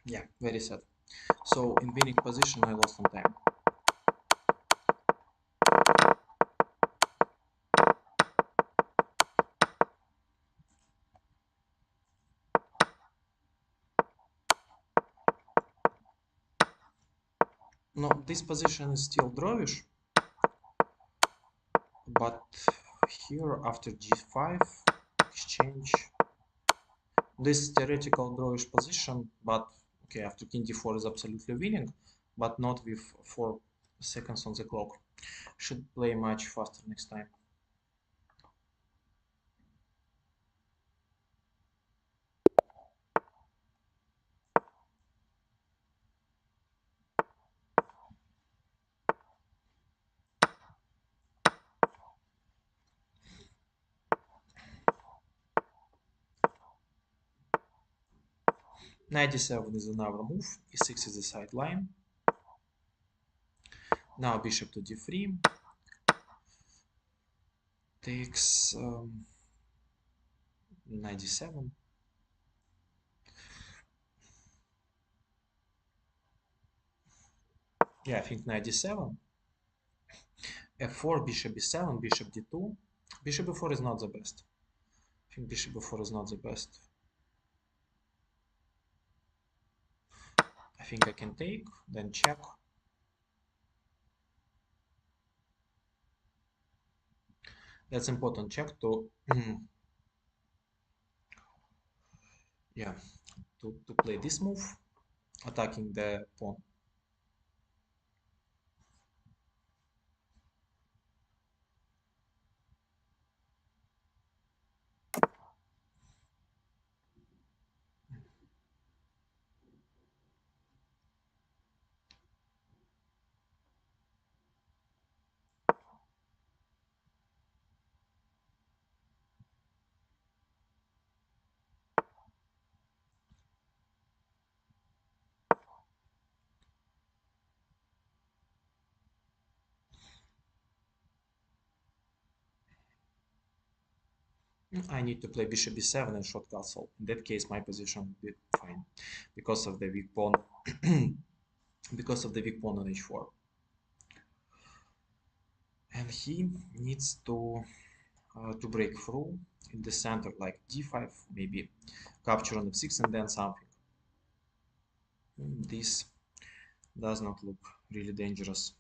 Yeah, very sad. So in winning position, I lost on time. No, this position is still drawish, but here after g5 exchange, this theoretical drawish position, but okay, after king d4 is absolutely winning, but not with 4 seconds on the clock. Should play much faster next time. Knight d7 is another move, e6 is the sideline. Now bishop to d3 takes knight d7. Yeah, I think knight d7. f4, bishop b7, bishop d2. Bishop b4 is not the best. I think bishop b4 is not the best. I think I can take, then check. That's important check to yeah, to play this move, attacking the pawn. I need to play bishop b7 and short castle. In that case, my position would be fine because of the weak pawn. Because of the weak pawn on h4. And he needs to break through in the center, like d5, maybe capture on f6 and then something. This does not look really dangerous.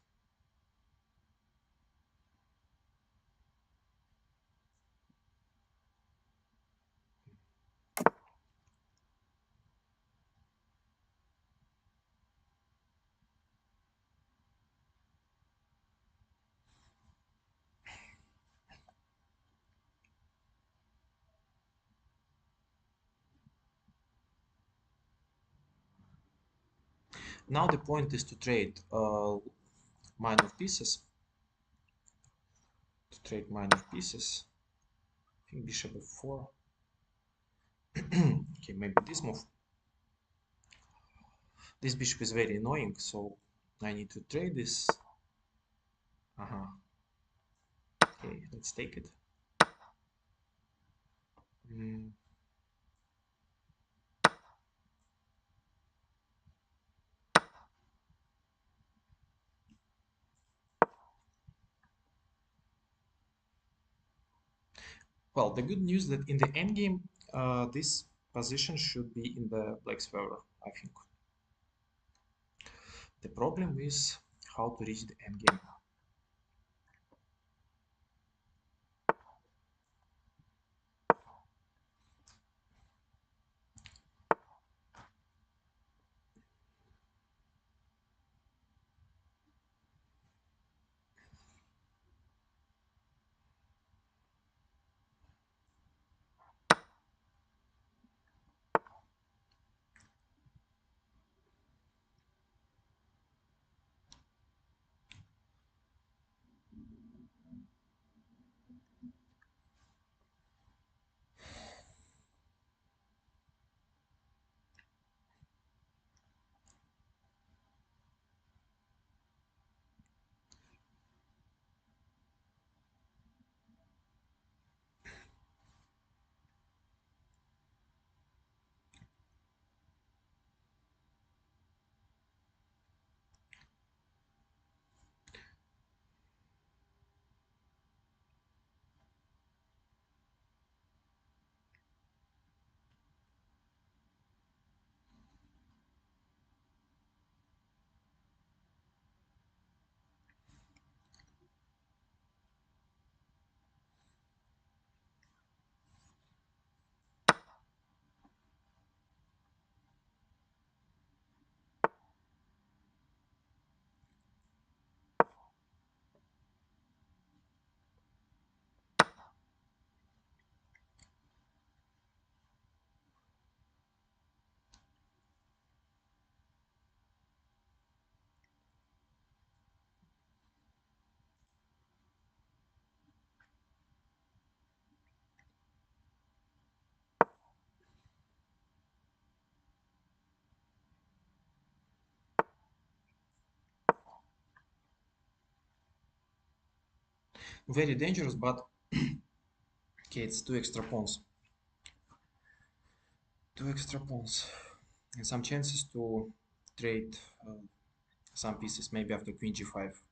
Now the point is to trade minor pieces. I think bishop f4. Okay, maybe this move. This bishop is very annoying, so I need to trade this. Okay, let's take it. Well, the good news that in the endgame, this position should be in the black's favor, I think. The problem is how to reach the endgame. Very dangerous, but okay, it's two extra pawns. And some chances to trade some pieces, maybe after queen g5.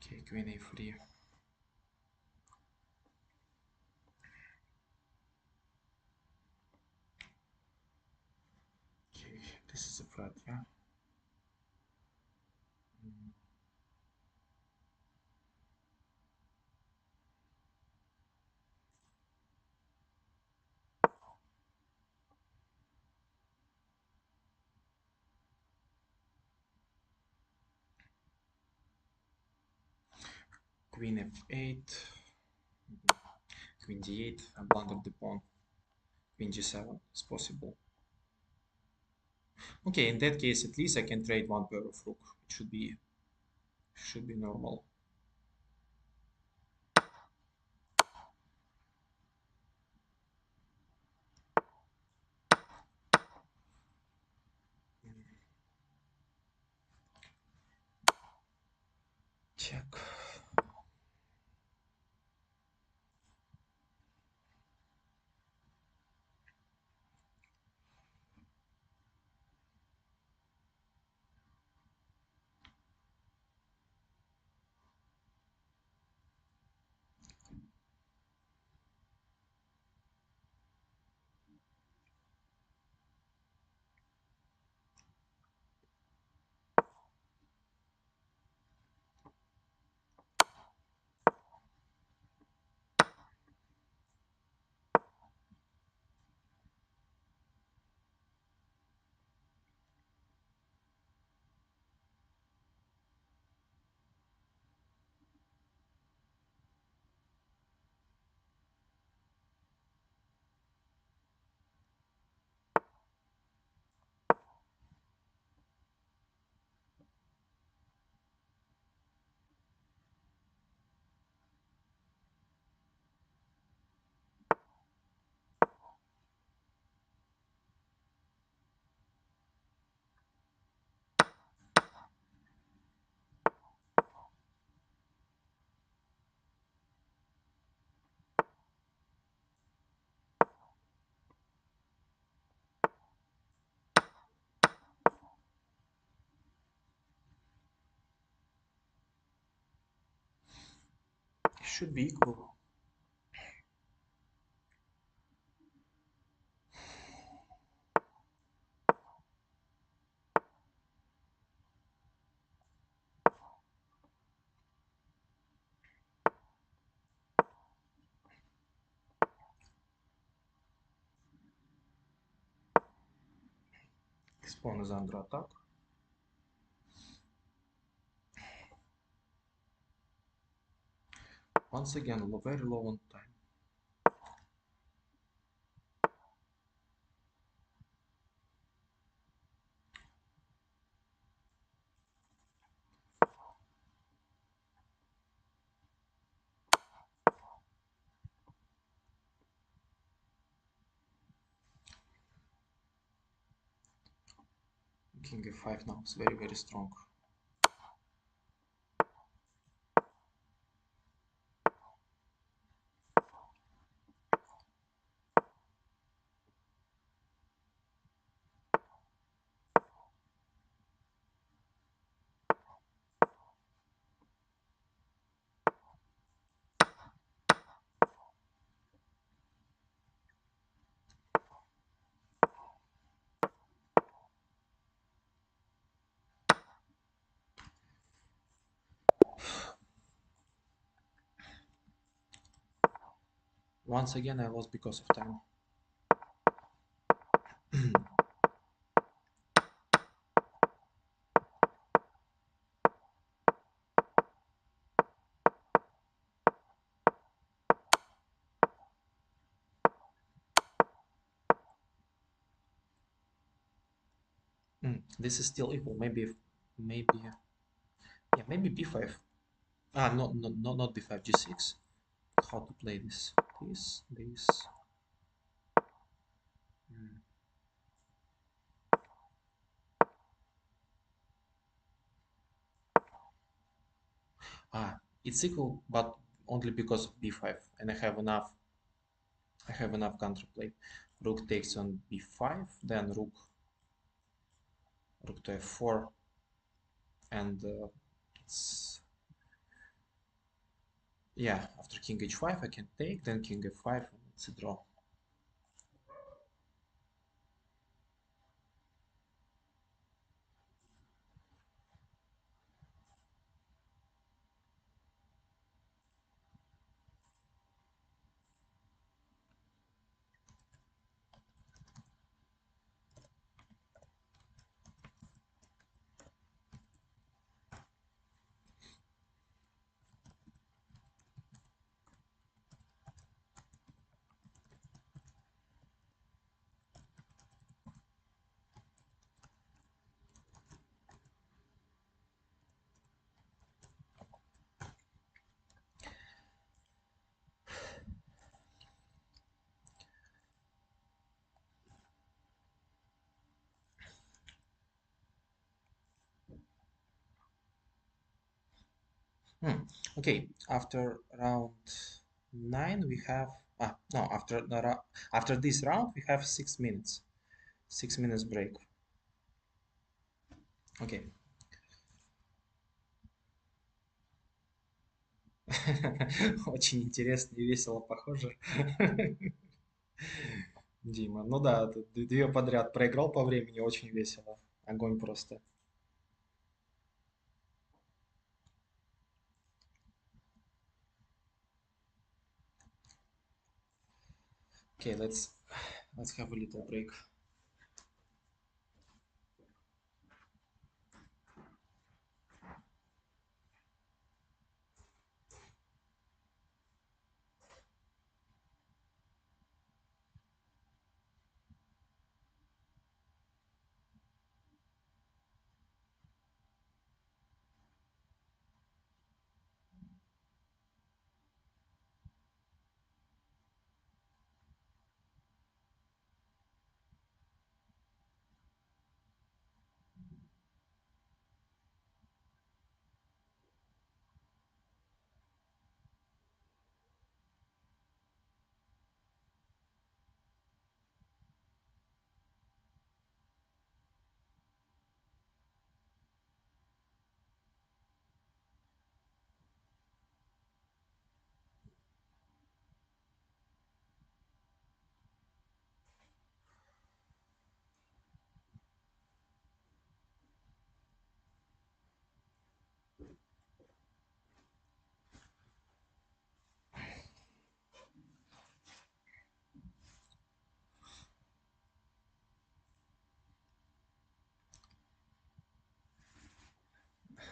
Okay, queen a3. Okay, this is a threat, yeah. Queen f8, queen d8, I blundered the pawn. Queen g7 is possible. Okay, in that case, at least I can trade one pair of rook. It should be normal. Check. Should be equal. This pawn is under attack. Once again, very low on time. King f5 now is very, very strong. Once again, I lost because of time. This is still equal. Maybe, yeah, maybe b5. Ah, no, no, no, not b5, g6. How to play this? This. Mm. Ah, it's equal, but only because of b5, and I have enough. I have enough counterplay. Rook takes on b5, then rook to f4, and it's yeah. After king h5, I can take, then king f5, and it's a draw. Okay, after round 9 we have no, after this round we have 6 minutes. 6 minutes break. Okay. Очень интересно и весело, похоже. Дима, ну да, тут две подряд проиграл по времени, очень весело. Огонь просто. Okay, let's have a little break.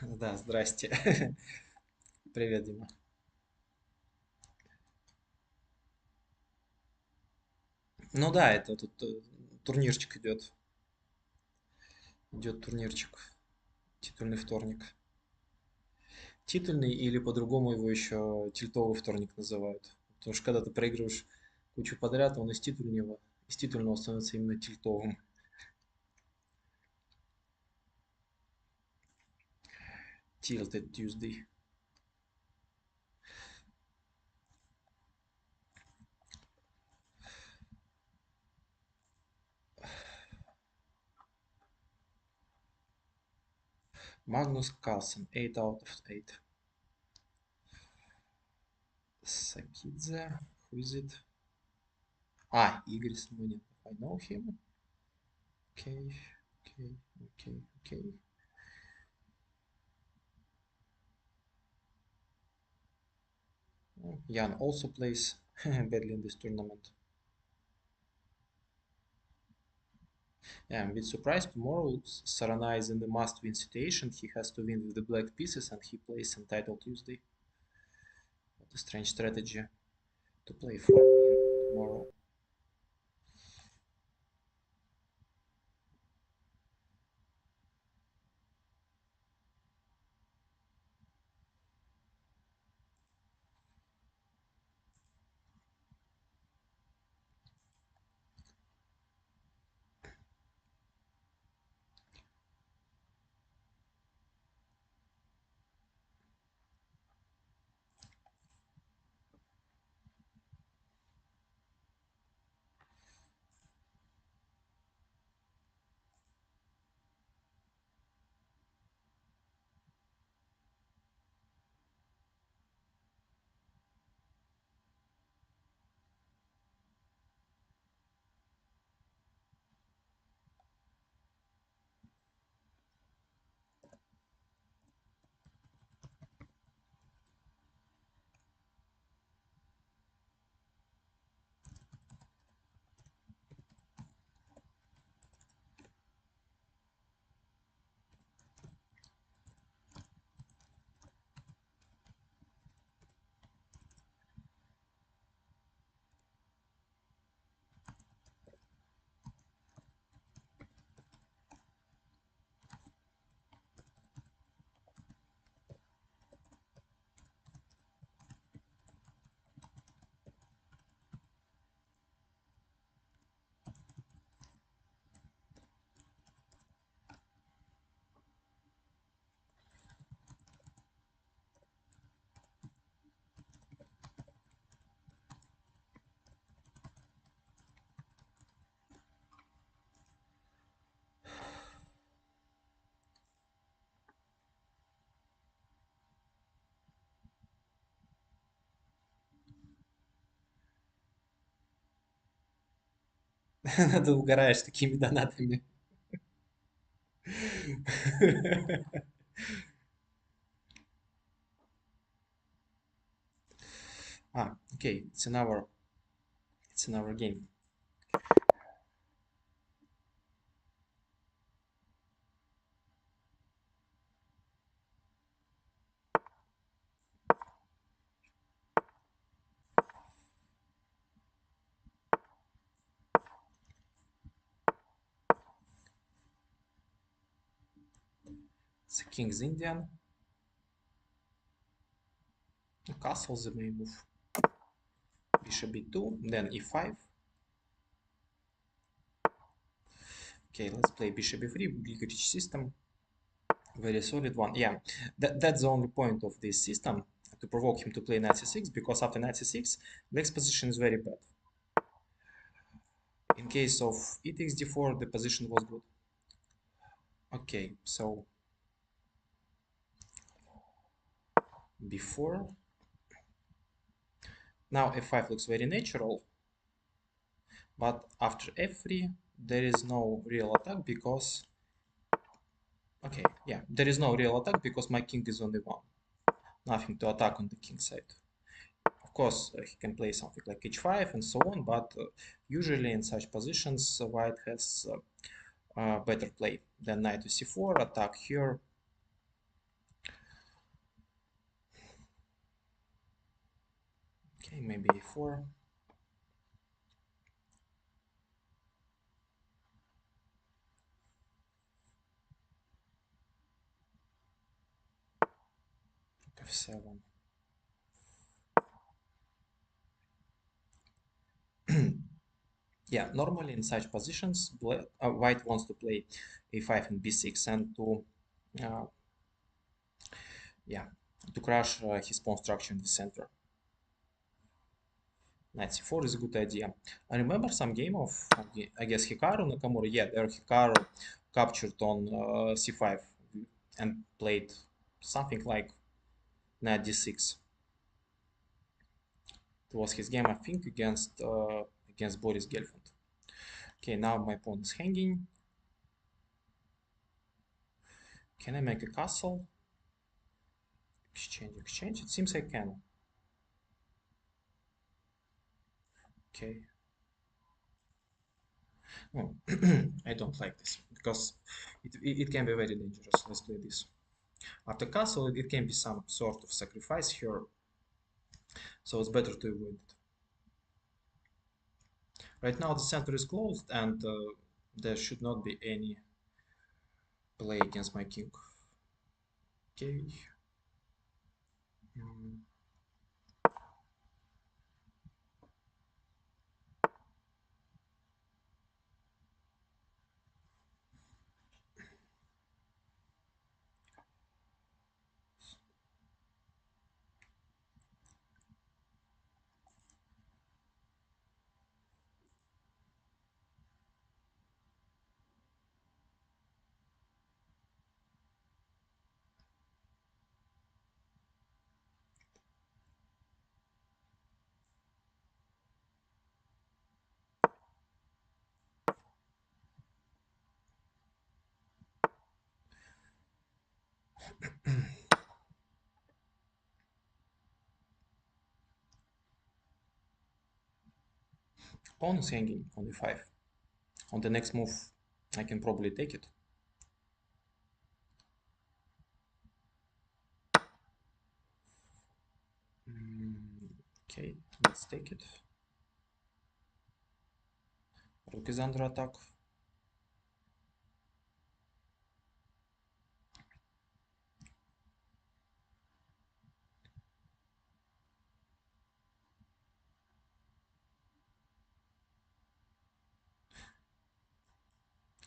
Да, здрасте. Привет, Дима. Ну да, это тут турнирчик идет. Идет турнирчик. Титульный вторник. Титульный или по-другому его еще тильтовый вторник называют. Потому что когда ты проигрываешь кучу подряд, он из титульного становится именно тильтовым. Tilted Tuesday. Magnus Carlsen, 8 out of 8. Sakidze, who is it? Игорь Самоненков. I know him. Okay, okay, okay, okay. Jan also plays badly in this tournament. Yeah, I'm a bit surprised. Tomorrow, Sarana is in the must-win situation. He has to win with the black pieces, and he plays Entitled Tuesday. What a strange strategy to play for tomorrow. Ты угораешь такими донатами. Okay, it's in our game. The king's Indian. Castle the main move. Bishop b2, then e5. Okay, let's play bishop b3, Gilchrist system. Very solid one. Yeah, that's the only point of this system, to provoke him to play knight c6, because after knight c6, black's position is very bad. In case of e takes d4, the position was good. Okay, so b4. Now f5 looks very natural, but after f3, there is no real attack because... Okay, yeah, there is no real attack because my king is on the one. Nothing to attack on the king side. Of course, he can play something like h5 and so on, but usually in such positions, white has better play than knight to c4, attack here, Okay, maybe a4. F7. Yeah, normally in such positions, white wants to play a5 and b6 and to uh, yeah, to crush his pawn structure in the center. Knight c4 is a good idea. I remember some game of, I guess, Hikaru Nakamura. Yeah, there Hikaru captured on c5 and played something like knight d6. It was his game, I think, against Boris Gelfand. Okay, now my pawn is hanging. Can I make a castle? Exchange, exchange. It seems I can. Okay. No, I don't like this because it can be very dangerous. Let's play this. After castle, it can be some sort of sacrifice here, so it's better to avoid it. Right now, the center is closed, and there should not be any play against my king. Okay. Mm. Pawn is hanging on e5. On the next move, I can probably take it. Okay, let's take it. Rook is under attack.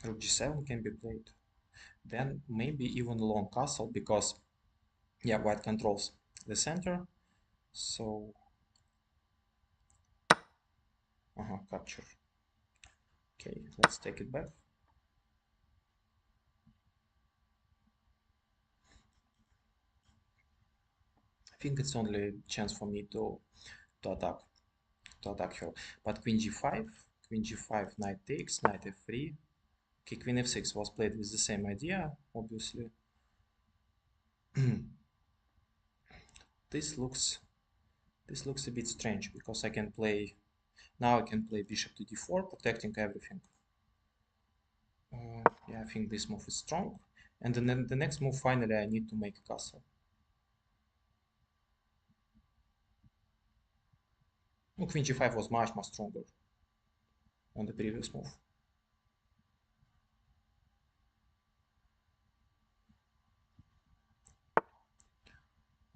Rook g7 can be played. Then maybe even long castle because, yeah, white controls the center. So, capture. Okay, let's take it back. I think it's only a chance for me to attack to attack her. But queen g5, knight takes, knight f3. Okay, queen f6 was played with the same idea, obviously. This looks a bit strange because I can play now. I can play bishop to d4, protecting everything. Yeah, I think this move is strong. And then the next move, finally, I need to make a castle. No, queen g5 was much stronger on the previous move.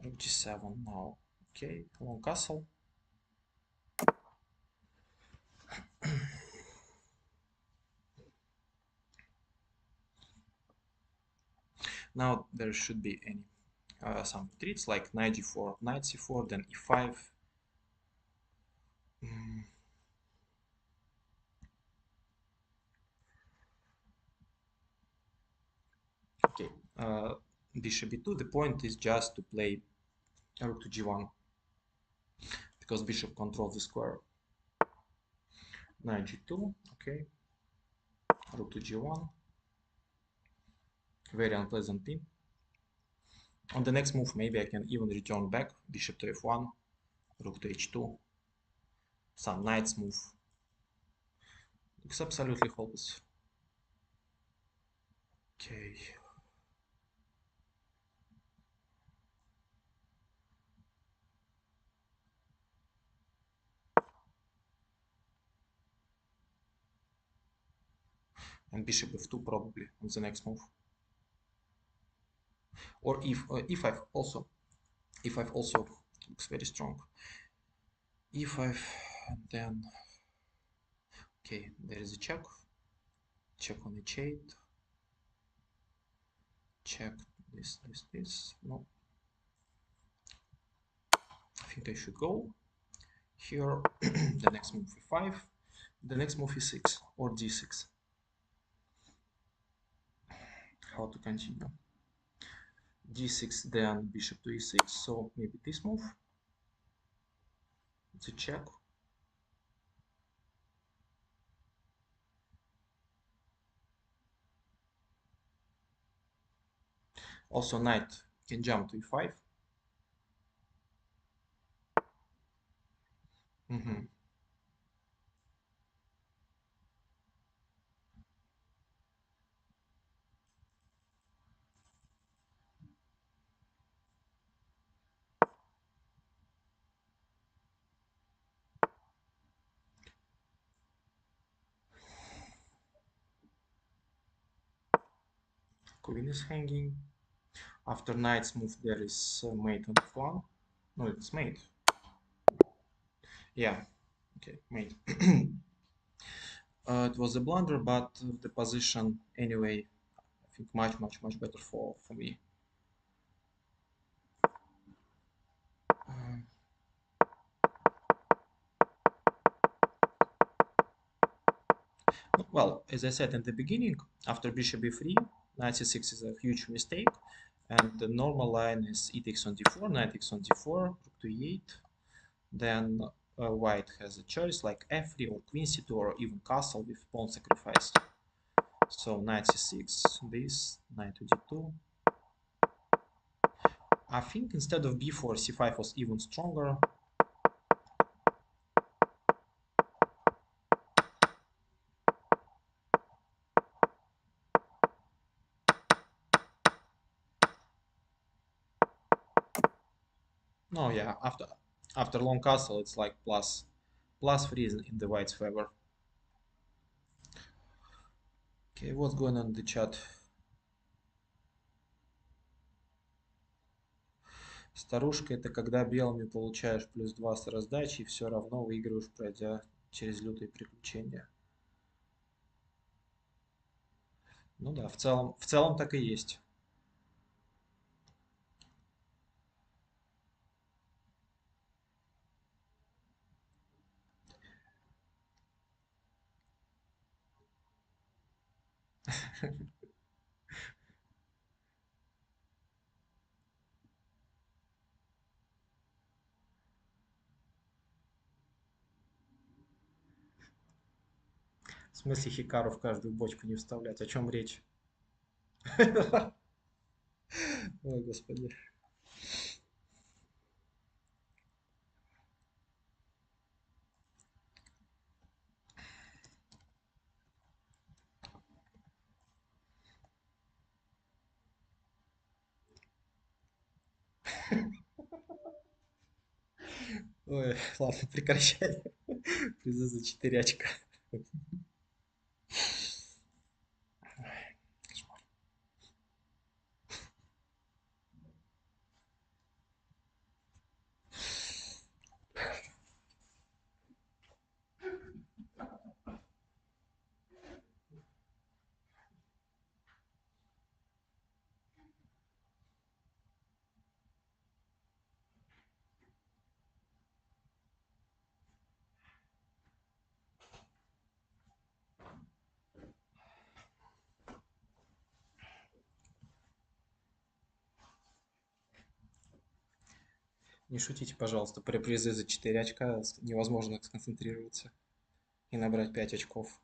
Rook g7 now. Okay, long castle. Now there should be any some retreats like knight g4, knight c4, then e5. Mm. Okay, bishop b2. The point is just to play rook to g1 because bishop controls the square. Knight g2. Okay, rook to g1. Very unpleasant pin. On the next move, maybe I can even return back. Bishop to f1, rook to h2. Some knights move. Looks absolutely hopeless. Okay. and bishop f2 probably on the next move. Or e5 also. e5 also looks very strong. e5, and then okay, there is a check. Check on h8. Check this. No. I think I should go here. The next move e5. The next move e6 or d6. How to continue? d6, then bishop to e6. So maybe this move. It's a check. Also, knight can jump to e5. Queen is hanging. After knight's move, there is mate on f1. No, it's mate. Yeah, okay, mate. It was a blunder, but the position anyway, I think much better for me. Well, as I said in the beginning, after bishop b3, knight c6 is a huge mistake, and the normal line is e takes on d4, knight takes on d4, rook to e8. Then white has a choice like f3 or queen c2 or even castle with pawn sacrifice. So knight c6, this, knight to d2. I think instead of b4, c5 was even stronger. No, yeah, after long castle, it's like +3 in the white's favor. Okay, what's going on in the chat? Старушка — это когда белыми получаешь +2 с раздачи и все равно выигрываешь, пройдя через лютые приключения. Ну да, в целом так и есть. В смысле хикару в каждую бочку не вставлять? О чем речь? Ой, господи. Ой, ладно, прекращай. Призы за 4 очка. Не шутите, пожалуйста, при призы за 4 очка невозможно сконцентрироваться и набрать 5 очков.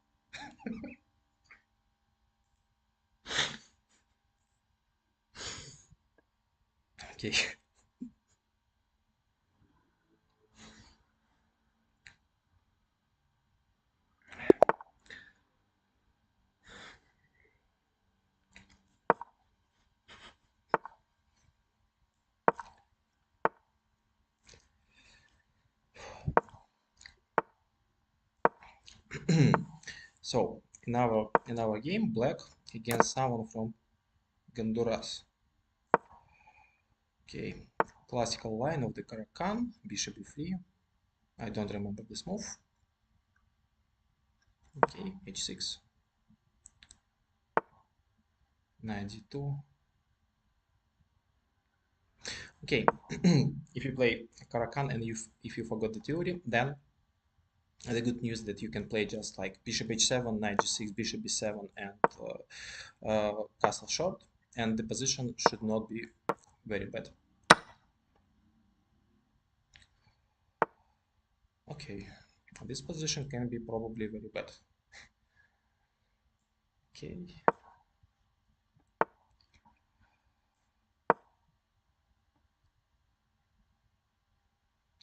Окей. So in our game, black against someone from Honduras. Okay, classical line of the Caro-Kann, bishop e3. I don't remember this move. Okay, h6, knight d2. Okay, if you play Caro-Kann and if you forgot the theory, then the good news that you can play just like bishop h7, knight g6, bishop b7, and castle short, and the position should not be very bad. Okay, this position can be probably very bad. Okay.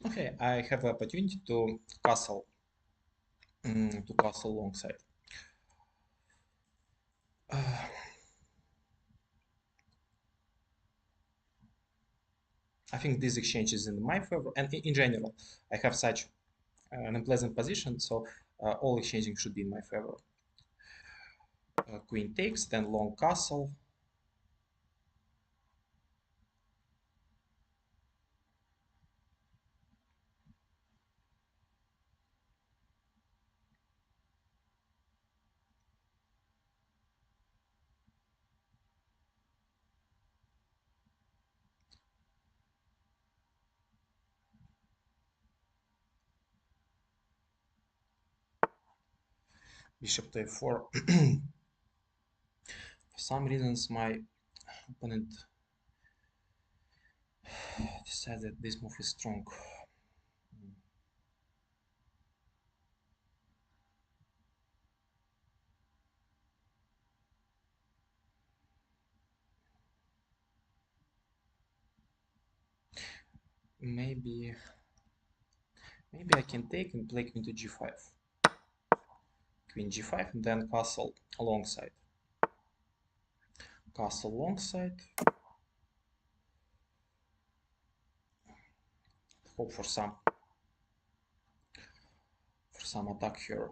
Okay, I have the opportunity to castle long side. I think this exchange is in my favor, and in general, I have such an unpleasant position, so all exchanging should be in my favor. Queen takes, then long castle. Bishop to f4. For some reasons, my opponent decided that this move is strong. Maybe I can take and play queen to g5. Queen g5 and then castle alongside. Castle alongside. Hope for some attack here.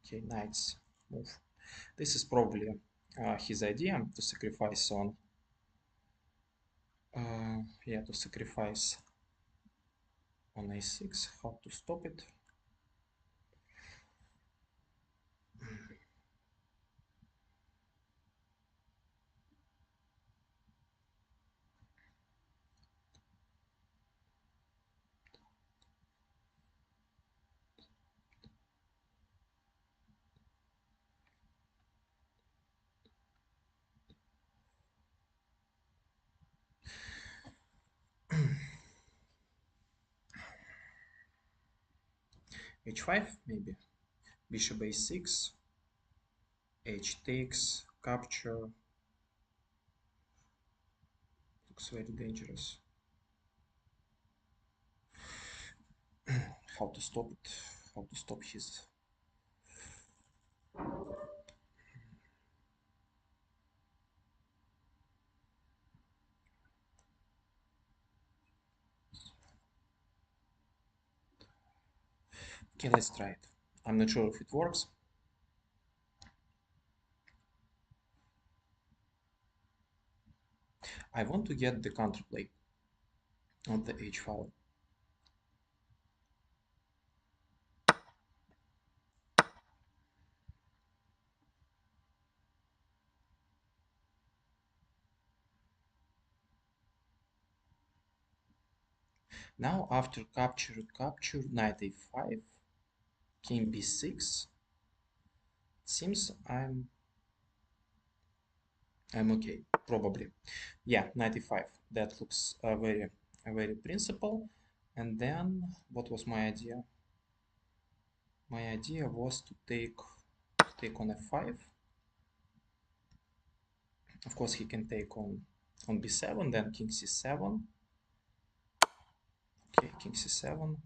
Okay, knights move. This is probably his idea to sacrifice on. To sacrifice on a6. How to stop it? h5 maybe. Bishop a6. H takes. Capture. Looks very dangerous. How to stop it? How to stop his... Okay, let's try it. I'm not sure if it works. I want to get the counterplay on the h file. Now after capture, knight a5, king b6. It seems I'm okay, probably. Yeah, knight e5. That looks very principal. And then what was my idea? My idea was to take on f5. Of course, he can take on b7, then king c7. Okay, king c7.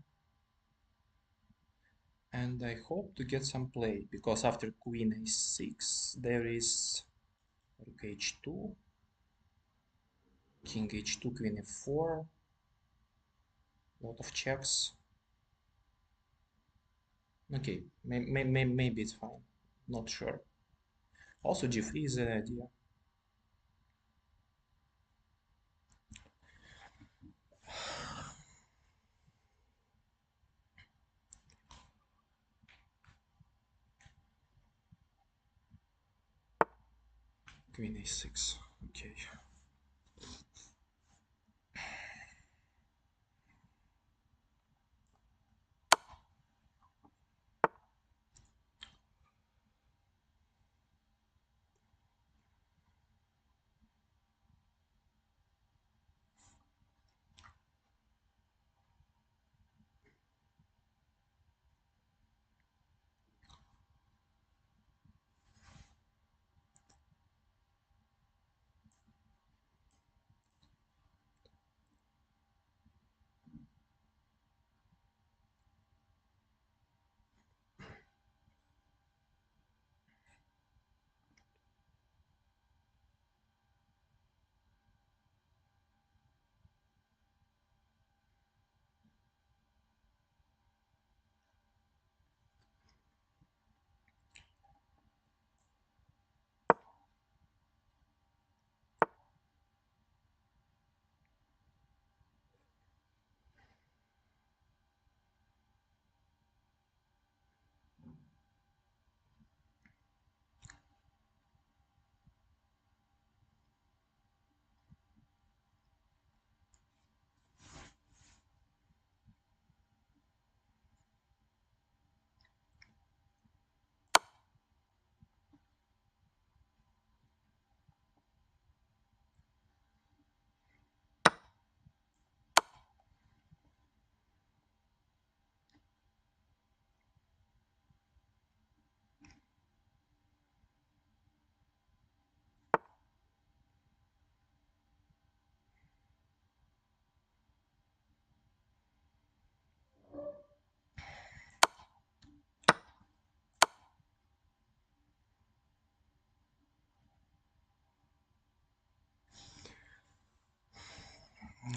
And I hope to get some play, because after queen a6, there is rook h2, king h2, queen f4, lot of checks. Okay, maybe it's fine. Not sure. Also, g3 is an idea. Queen a6. Okay.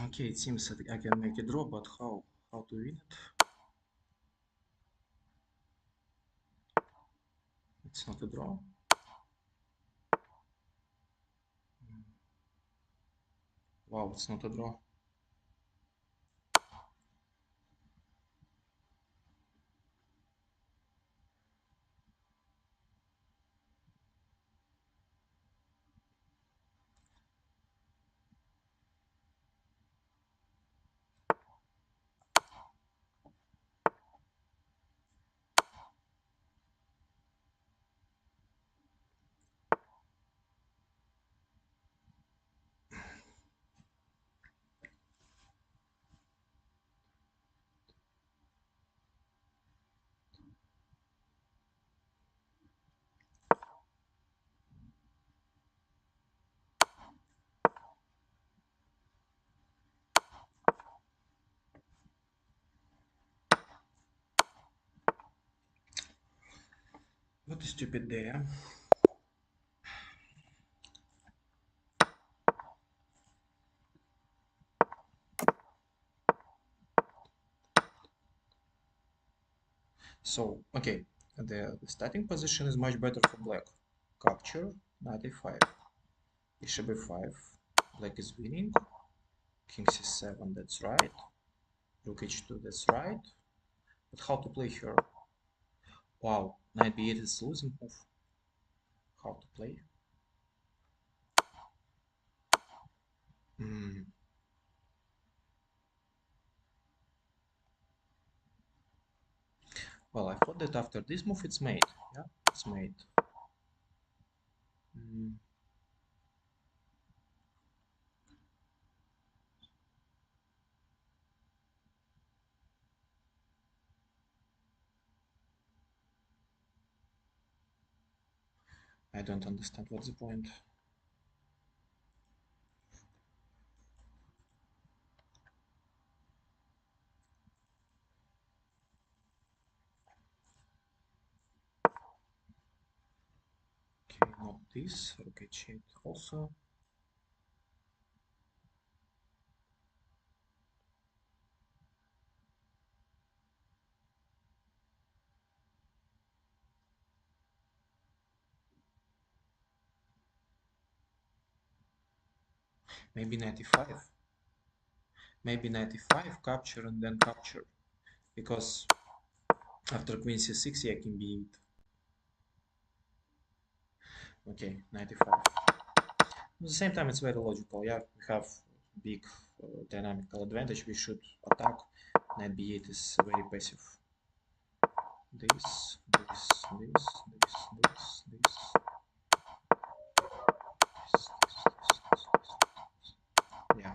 Okay, it seems that I can make a draw, but how? How to win it? It's not a draw. Wow, it's not a draw. What a stupid day, huh? So, okay, the starting position is much better for black. Capture, knight a5, bishop a5, black is winning, king c7, that's right, rook h2, that's right, but how to play here? Wow, knight b8 is losing move. How to play? Hmm. Well, I thought that after this move it's mate. Yeah, it's mate. Hmm. I don't understand what's the point. Okay, not this. Rook h8 also. Maybe 95. Maybe 95, capture and then capture. Because after queen c6, yeah, king b8. Okay, 95. At the same time, it's very logical. Yeah, we have big dynamical advantage. We should attack. Knight b8 is very passive. This. Yeah.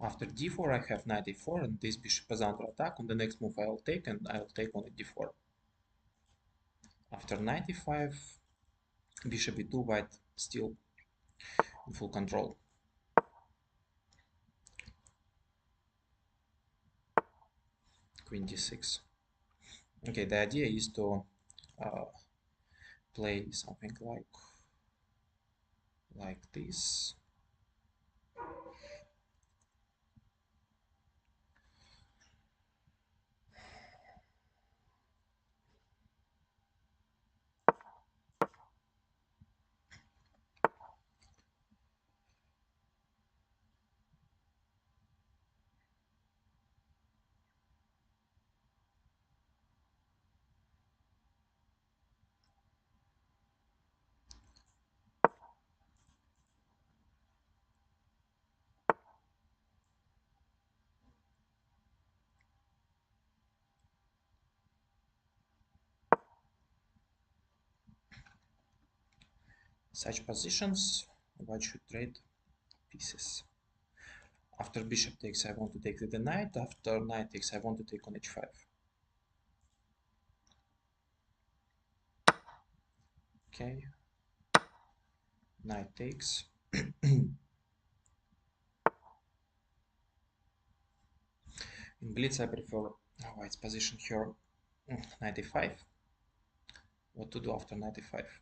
After d4, I have knight e4, and this bishop is under attack. On the next move, I'll take, and I'll take on d4. After knight e5, bishop e2, white still in full control. Queen d6. Okay, the idea is to play something like this. Such positions, white should trade pieces. After bishop takes, I want to take the knight. After knight takes, I want to take on h5. Okay. Knight takes. In Blitz, I prefer white's position here. 95. What to do after 95?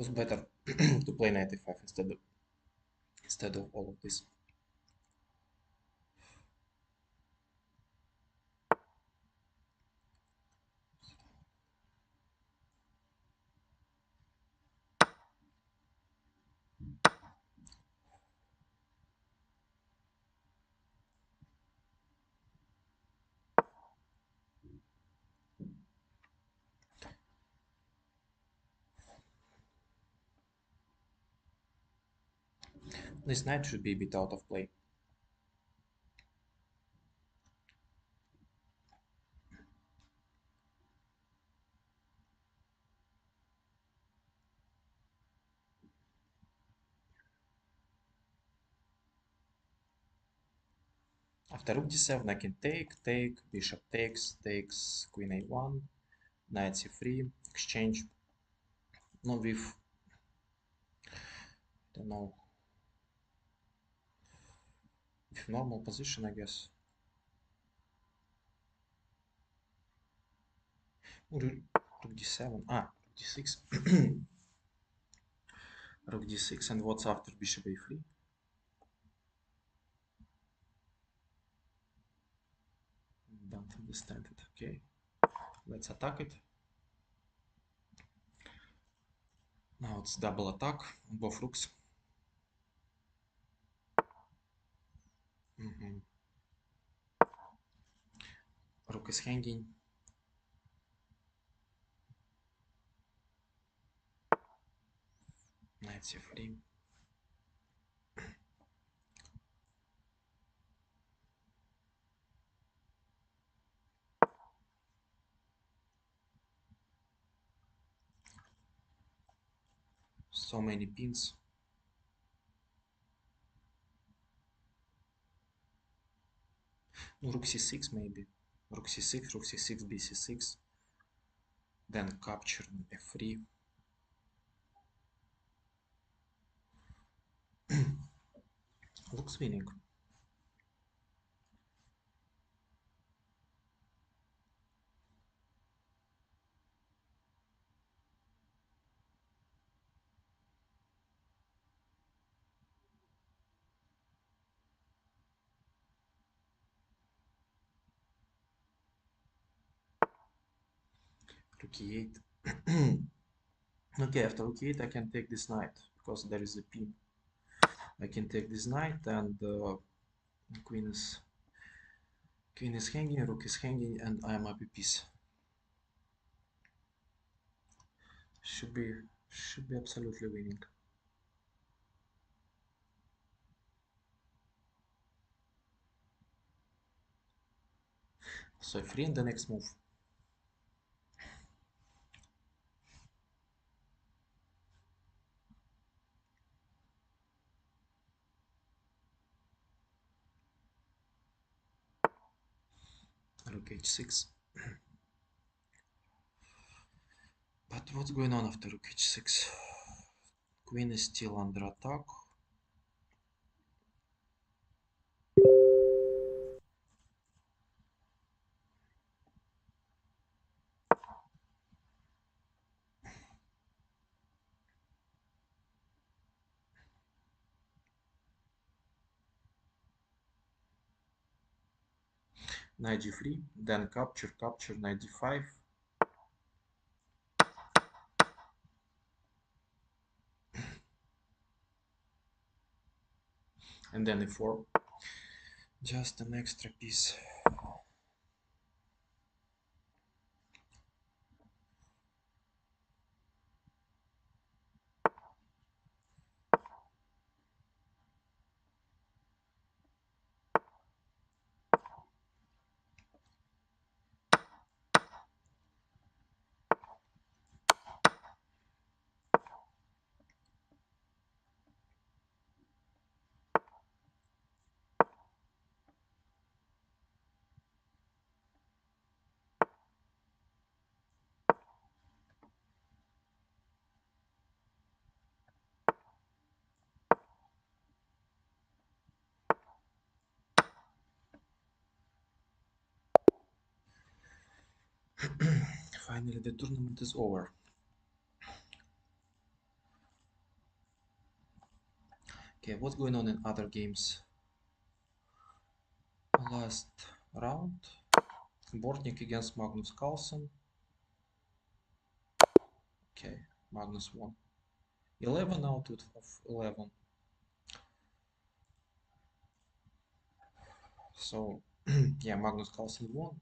was better to play knight e5 instead of all of this. This knight should be a bit out of play. After rook d7, I can take, bishop takes, queen a1, knight c3, exchange. No, with, don't know, with normal position, I guess. Rook d7, rook d6. Rook d6, and what's after bishop a3? Don't understand it. Okay, let's attack it. Now it's double attack on both rooks. Rook is hanging. Knight c3. So many pins. Rook c6 maybe. Rook c6, rook c6, bc6. Then capture f3. Looks winning. Rook e8. Okay, after rook e8 I can take this knight because there is a pin. I can take this knight and queen is hanging, rook is hanging, and I am up a piece. Should be absolutely winning. So free in the next move. Rook h6. But what's going on after rook h6? Queen is still under attack. Knight g3, then capture, knight d5. And then e4. Just an extra piece. Finally, the tournament is over. Okay, what's going on in other games? Last round, Bortnik against Magnus Carlsen. Okay, Magnus won. 11 out of 11. So, yeah, Magnus Carlsen won.